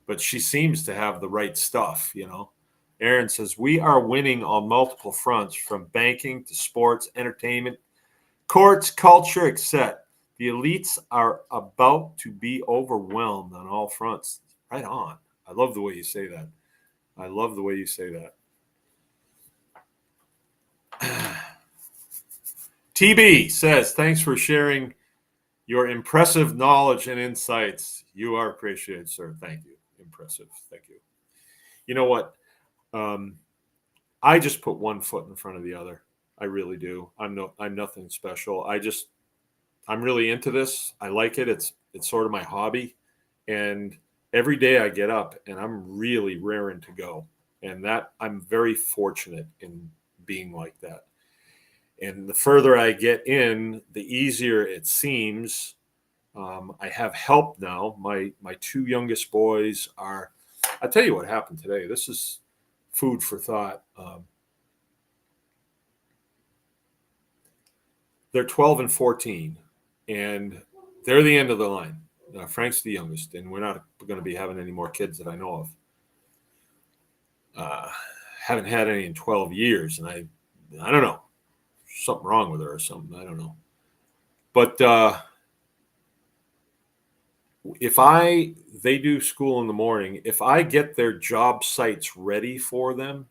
but she seems to have the right stuff. Aaron says, we are winning on multiple fronts, from banking to sports, entertainment, courts, culture, etc. The elites are about to be overwhelmed on all fronts. Right on. I love the way you say that. I love the way you say that. TB says, thanks for sharing your impressive knowledge and insights. You are appreciated, sir. Thank you. Impressive. Thank you. You know what? I just put one foot in front of the other. I really do. I'm nothing special. I'm really into this. I like it. It's sort of my hobby. And every day I get up and I'm really raring to go. And that I'm very fortunate in being like that. And the further I get in, the easier it seems. I have help now. My two youngest boys are. I'll tell you what happened today. This is food for thought. They're 12 and 14, and they're the end of the line. Frank's the youngest, and we're not going to be having any more kids that I know of. Haven't had any in 12 years, and I don't know, something wrong with her or something. I don't know. But they do school in the morning, if I get their job sites ready for them,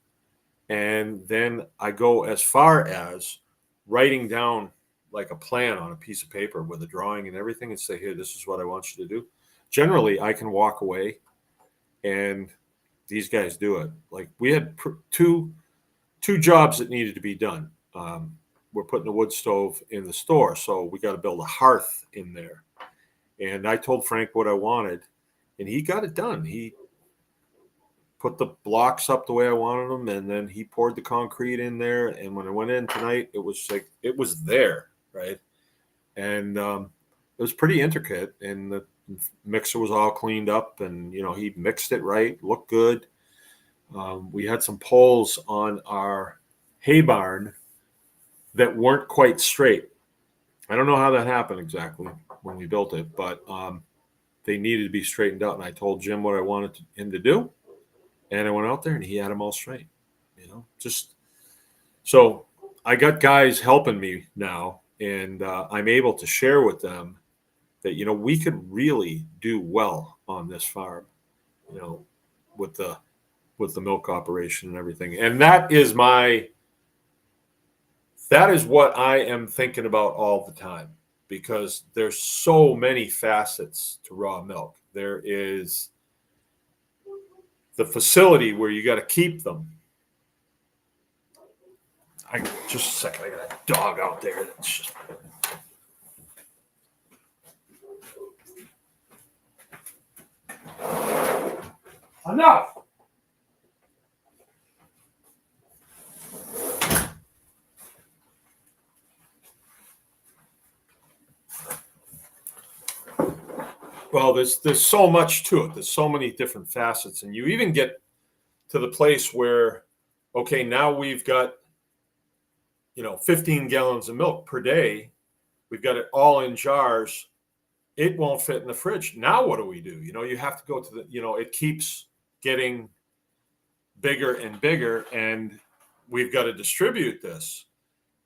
and then I go as far as writing down like a plan on a piece of paper with a drawing and everything and say, here, this is what I want you to do. Generally, I can walk away and these guys do it. Like we had two jobs that needed to be done. We're putting a wood stove in the store, so we got to build a hearth in there. And I told Frank what I wanted, and he got it done. He put the blocks up the way I wanted them, and then he poured the concrete in there. And when I went in tonight, it was like it was there, right? And it was pretty intricate, and the mixer was all cleaned up, and he mixed it right, looked good. We had some poles on our hay barn that weren't quite straight. I don't know how that happened exactly when we built it, but they needed to be straightened out. And I told Jim what I wanted him to do, and I went out there and he had them all straight. Just so I got guys helping me now, and I'm able to share with them that we could really do well on this farm, with the milk operation and everything. And that is what I am thinking about all the time, because there's so many facets to raw milk. There is the facility where you got to keep them. Just a second, I got a dog out there that's just. Enough. Well, there's so much to it. There's so many different facets, and you even get to the place where, okay, now we've got 15 gallons of milk per day. We've got it all in jars. It won't fit in the fridge. Now what do we do? You have to go to the. It keeps getting bigger and bigger, and we've got to distribute this.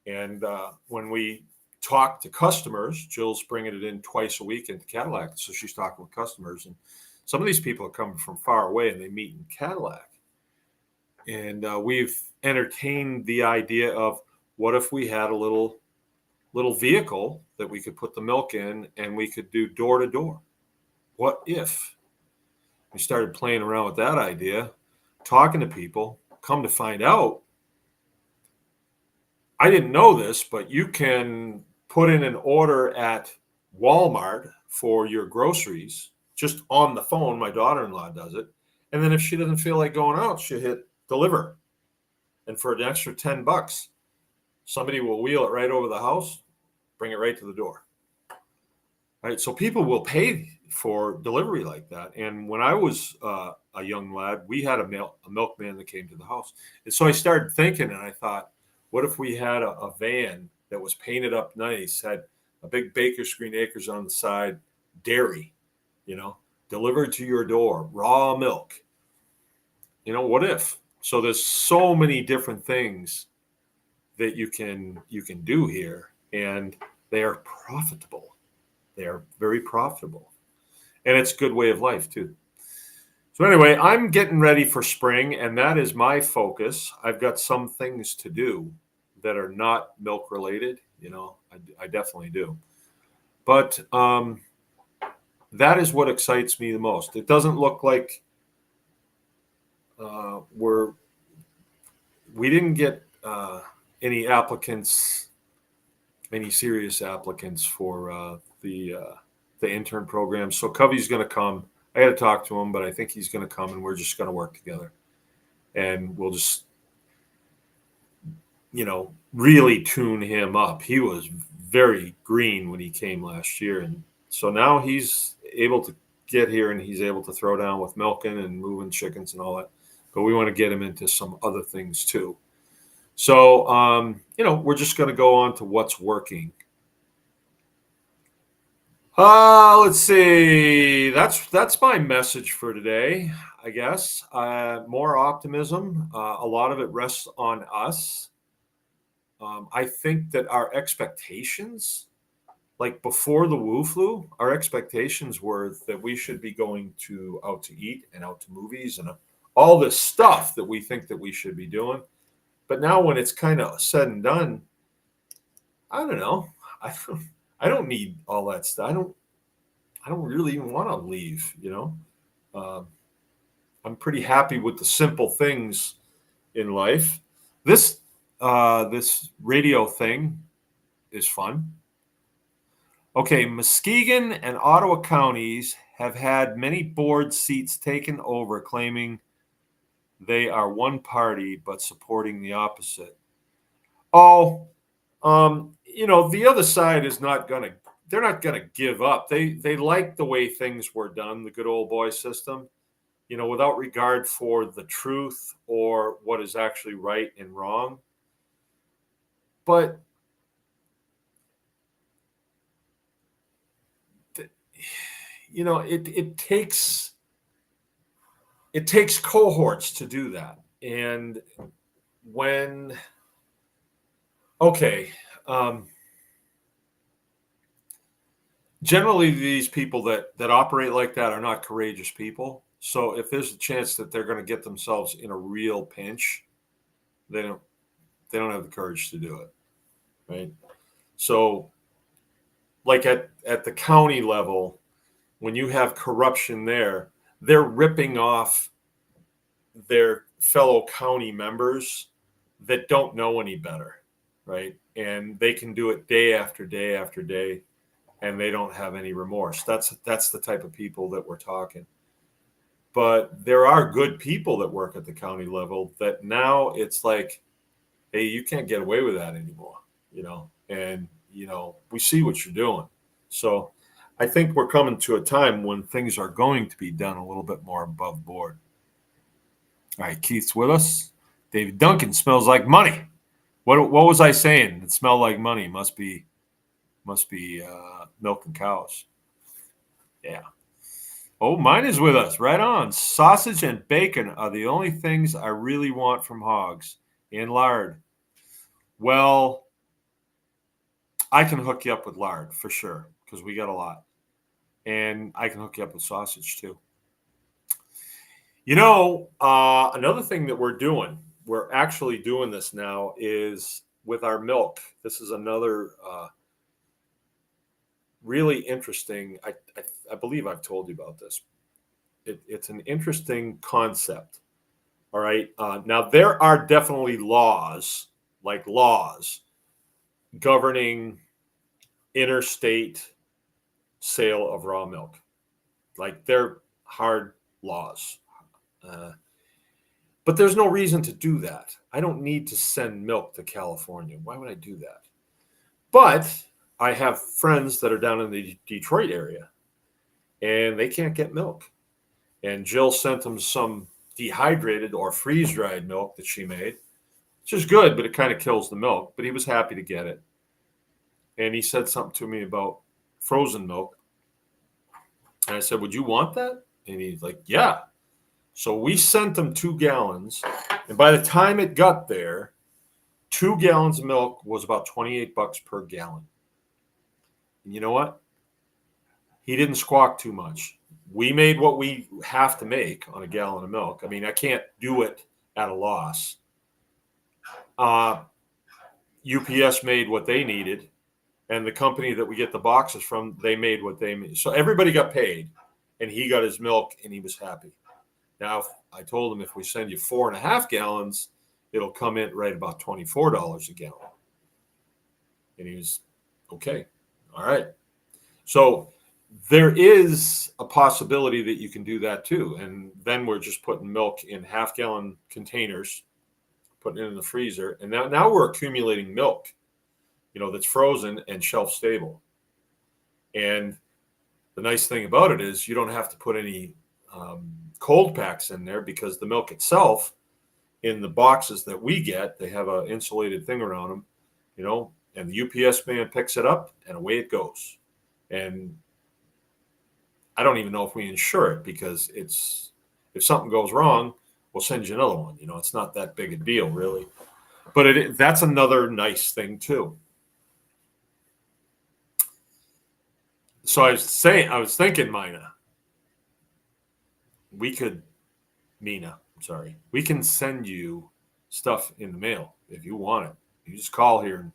And when we talk to customers, Jill's bringing it in twice a week into Cadillac, so she's talking with customers, and some of these people are coming from far away, and they meet in Cadillac. And we've entertained the idea of, what if we had a little vehicle that we could put the milk in, and we could do door to door? What if? We started playing around with that idea, talking to people. Come to find out, I didn't know this, but you can put in an order at Walmart for your groceries just on the phone. My daughter-in-law does it. And then if she doesn't feel like going out, she'll hit deliver. And for an extra $10, somebody will wheel it right over the house, bring it right to the door. Right? So people will pay for delivery like that. And when I was a young lad, we had a milkman that came to the house. And so I started thinking, and I thought, what if we had a van that was painted up nice, had a big Baker's Green Acres on the side, dairy, you know, delivered to your door, raw milk. You know, what if? So there's so many different things that you can do here, and they are profitable. They are very profitable, and it's a good way of life too. So anyway, I'm getting ready for spring, and that is my focus. I've got some things to do that are not milk related. You know, I definitely do, but that is what excites me the most. It doesn't look like we didn't get any applicants, any serious applicants for the intern program. So Covey's going to come. I had to talk to him, but I think he's going to come, and we're just going to work together, and we'll just, you know, really tune him up. He was very green when he came last year, and so now he's able to get here, and he's able to throw down with milking and moving chickens and all that. But we want to get him into some other things too. So, you know, we're just going to go on to what's working. Let's see. That's my message for today, I guess. More optimism. A lot of it rests on us. I think that our expectations, like before the Wu flu, our expectations were that we should be going out to eat and out to movies and all this stuff that we think that we should be doing. But now when it's kind of said and done, I don't know. I don't need all that stuff. I don't really even want to leave, you know. I'm pretty happy with the simple things in life. This radio thing is fun. Okay, Muskegon and Ottawa counties have had many board seats taken over, claiming they are one party but supporting the opposite. Oh, you know, the other side is they're not gonna give up. They like the way things were done, the good old boy system, you know, without regard for the truth or what is actually right and wrong. But you know, it takes cohorts to do that. And when okay, generally these people that operate like that are not courageous people. So if there's a chance that they're going to get themselves in a real pinch, they don't have the courage to do it, right? So like at the county level, when you have corruption there, they're ripping off their fellow county members that don't know any better, right? And they can do it day after day after day, and they don't have any remorse. That's the type of people that we're talking. But there are good people that work at the county level that now it's like, hey, you can't get away with that anymore, you know, and you know, we see what you're doing. So I think we're coming to a time when things are going to be done a little bit more above board. All right, Keith's with us. David Duncan smells like money. What was I saying? It smelled like money. Must be milk and cows. Yeah. Oh, mine is with us. Right on. Sausage and bacon are the only things I really want from hogs. And lard. Well, I can hook you up with lard for sure because we got a lot. And I can hook you up with sausage too. You know, another thing that we're actually doing this now is with our milk. This is another really interesting. I believe I've told you about this. It's an interesting concept. All right. Now, there are definitely laws governing interstate sale of raw milk. Like they're hard laws. But there's no reason to do that. I don't need to send milk to California. Why would I do that? But I have friends that are down in the Detroit area, and they can't get milk. And Jill sent him some dehydrated or freeze-dried milk that she made, which is good, but it kind of kills the milk. But he was happy to get it. And he said something to me about frozen milk. And I said, would you want that? And he's like, yeah. So we sent him 2 gallons. And by the time it got there, 2 gallons of milk was about $28 per gallon. And you know what? He didn't squawk too much. We made what we have to make on a gallon of milk. I mean, I can't do it at a loss. UPS made what they needed, and the company that we get the boxes from, they made what they made. So everybody got paid, and he got his milk, and he was happy. Now, I told him if we send you 4.5 gallons, it'll come in right about $24 a gallon. And he was, okay, all right. So there is a possibility that you can do that too. And then we're just putting milk in half-gallon containers, putting it in the freezer. And now we're accumulating milk, that's frozen and shelf stable. And the nice thing about it is you don't have to put any cold packs in there, because the milk itself in the boxes that we get, they have an insulated thing around them, and the UPS man picks it up and away it goes. And I don't even know if we insure it, because if something goes wrong, we'll send you another one. It's not that big a deal, really. But that's another nice thing too. So I was thinking, Mina, we can send you stuff in the mail if you want it. You just call here, and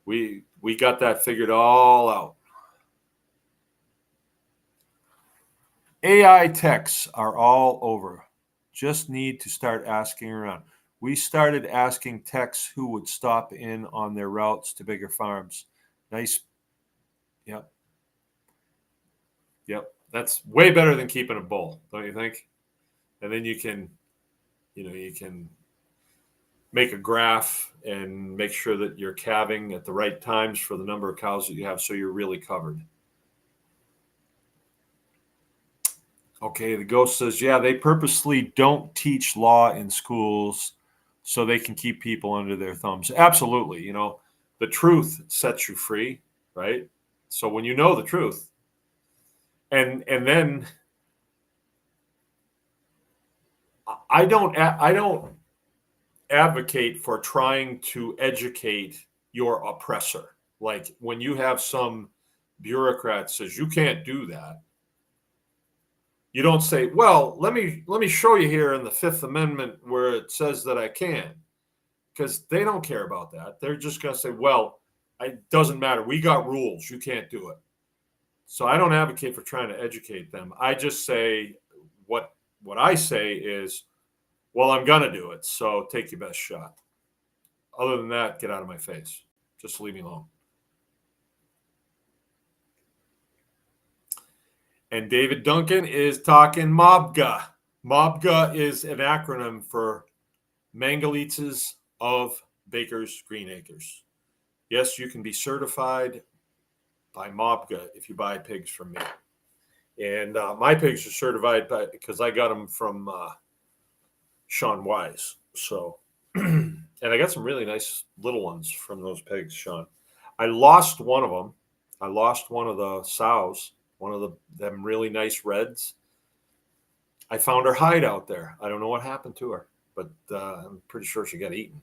we got that figured all out. AI techs are all over. Just need to start asking around. We started asking techs who would stop in on their routes to bigger farms. Nice. Yep. That's way better than keeping a bull, don't you think? And then you can make a graph and make sure that you're calving at the right times for the number of cows that you have, so you're really covered. Okay, the ghost says, yeah, they purposely don't teach law in schools so they can keep people under their thumbs. Absolutely. The truth sets you free, right? So when you know the truth, and then I don't advocate for trying to educate your oppressor. Like when you have some bureaucrat says you can't do that, you don't say, well, let me show you here in the Fifth Amendment where it says that I can, because they don't care about that. They're just going to say, well, it doesn't matter. We got rules. You can't do it. So I don't advocate for trying to educate them. I just say what I say is, well, I'm going to do it, so take your best shot. Other than that, get out of my face. Just leave me alone. And David Duncan is talking MOBGA. MOBGA is an acronym for Mangalitzes of Baker's Green Acres. Yes, you can be certified by MOBGA if you buy pigs from me. And my pigs are certified because I got them from Sean Wise. So, and I got some really nice little ones from those pigs, Sean. I lost one of them. I lost one of the sows, one of them really nice reds. I found her hide out there. I don't know what happened to her, but I'm pretty sure she got eaten.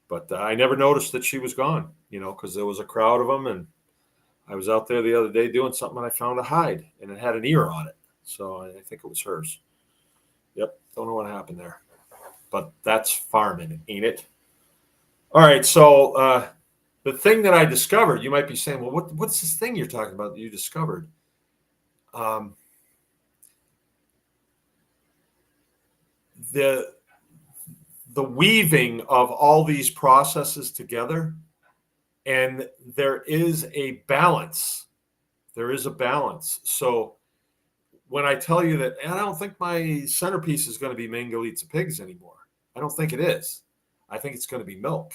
But I never noticed that she was gone, because there was a crowd of them, and I was out there the other day doing something, and I found a hide, and it had an ear on it. So I think it was hers. Yep, don't know what happened there. But that's farming, ain't it? All right, so the thing that I discovered, you might be saying, well, what's this thing you're talking about that you discovered? The weaving of all these processes together, and there is a balance. There is a balance. So when I tell you that, and I don't think my centerpiece is going to be Mangalitsa pigs anymore. I don't think it is. I think it's going to be milk,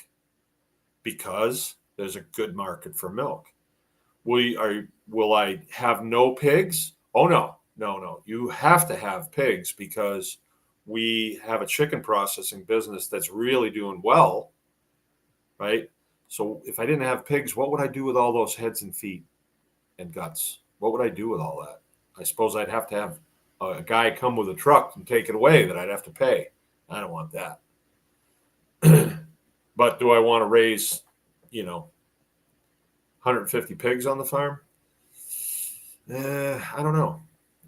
because there's a good market for milk. will I have no pigs? Oh no. You have to have pigs because we have a chicken processing business that's really doing well, right? So if I didn't have pigs, what would I do with all those heads and feet and guts? What would I do with all that? I suppose I'd have to have a guy come with a truck and take it away that I'd have to pay. I don't want that. But do I want to raise, 150 pigs on the farm? I don't know.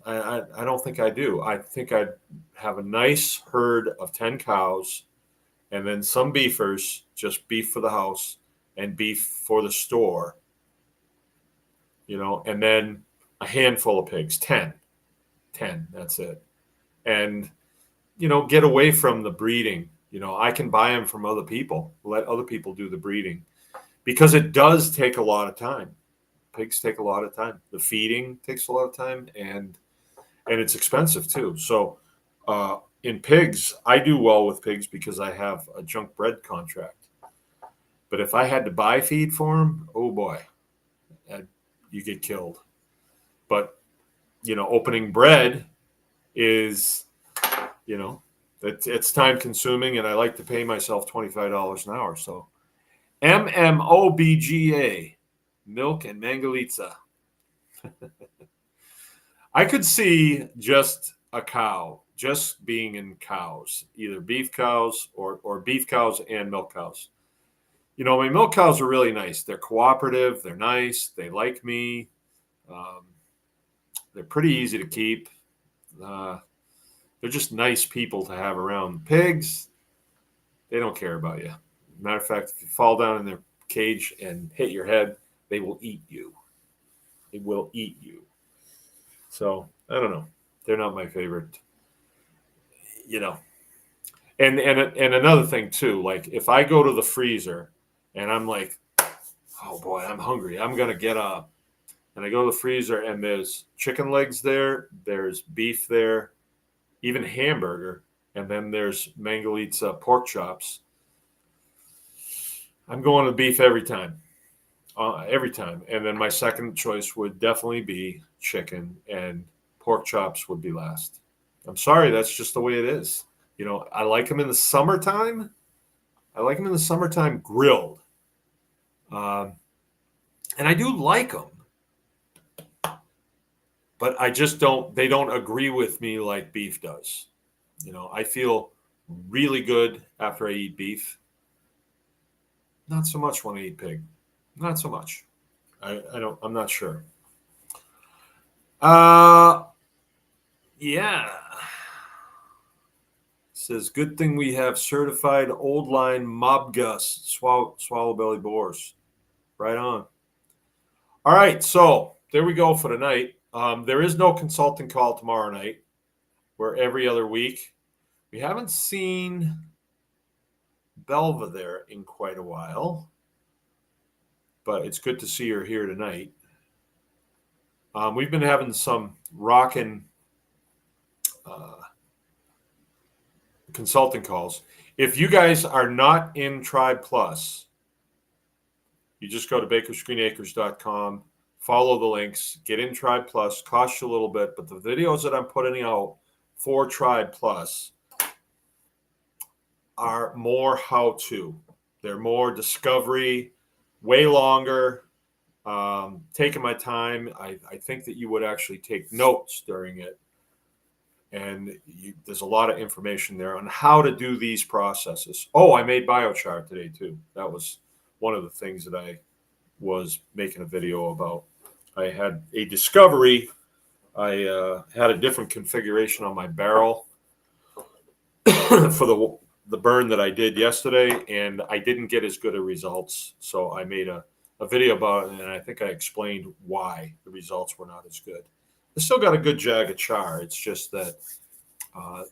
I don't think I do. I think I'd have a nice herd of 10 cows and then some beefers, just beef for the house and beef for the store, and then a handful of pigs, 10, that's it. And, get away from the breeding. I can buy them from other people, let other people do the breeding because it does take a lot of time. Pigs take a lot of time. The feeding takes a lot of time and it's expensive too. So in pigs, I do well with pigs because I have a junk bred contract. But if I had to buy feed for them, oh boy, you get killed. But, opening bread is, it's time consuming and I like to pay myself $25 an hour. So MMOBGA, milk and mangalitsa. I could see just a cow, just being in cows, either beef cows or beef cows and milk cows. My milk cows are really nice. They're cooperative. They're nice. They like me. They're pretty easy to keep. They're just nice people to have around. Pigs, they don't care about you. Matter of fact, if you fall down in their cage and hit your head, they will eat you. They will eat you. So I don't know. They're not my favorite. And another thing too, like if I go to the freezer and I'm like, oh boy, I'm hungry. I'm gonna get up. And I go to the freezer and there's chicken legs there, there's beef there, even hamburger, and then there's Mangalitsa pork chops. I'm going to beef every time. Every time. And then my second choice would definitely be chicken, and pork chops would be last. I'm sorry, that's just the way it is. I like them in the summertime. I like them in the summertime grilled. And I do like them. But I just they don't agree with me like beef does. I feel really good after I eat beef. Not so much when I eat pig. Not so much. I'm not sure. Yeah. Says, good thing we have certified old line Mobgus swallow belly boars. Right on. All right. So there we go for tonight. There is no consulting call tomorrow night. We're every other week. We haven't seen Belva there in quite a while, but it's good to see her here tonight. We've been having some rockin' consulting calls. If you guys are not in Tribe Plus, you just go to bakersgreenacres.com, follow the links, get in Tribe Plus, costs you a little bit, but the videos that I'm putting out for Tribe Plus are more how-to. They're more discovery, way longer, taking my time. I think that you would actually take notes during it. And there's a lot of information there on how to do these processes. Oh, I made biochar today too. That was one of the things that I was making a video about. I had a discovery. I had a different configuration on my barrel for the burn that I did yesterday, and I didn't get as good of results. So I made a video about it, and I think I explained why the results were not as good. I still got a good jag of char. It's just that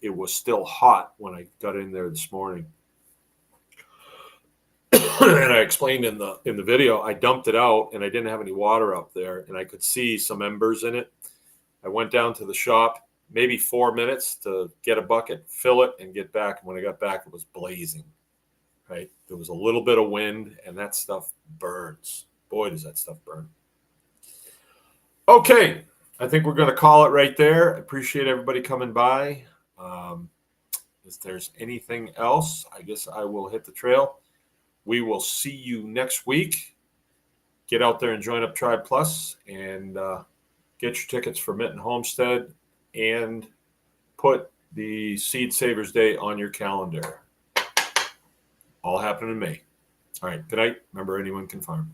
it was still hot when I got in there this morning. And I explained in the video, I dumped it out and I didn't have any water up there, and I could see some embers in it. I went down to the shop, maybe 4 minutes to get a bucket, fill it, and get back. And when I got back, it was blazing. Right? There was a little bit of wind, and that stuff burns. Boy, does that stuff burn. Okay, I think we're going to call it right there. Appreciate everybody coming by. If there's anything else, I guess I will hit the trail. We will see you next week. Get out there and join up Tribe Plus and get your tickets for Mitten Homestead and put the Seed Savers Day on your calendar. All happening in May. All right, good night. Remember, anyone can farm.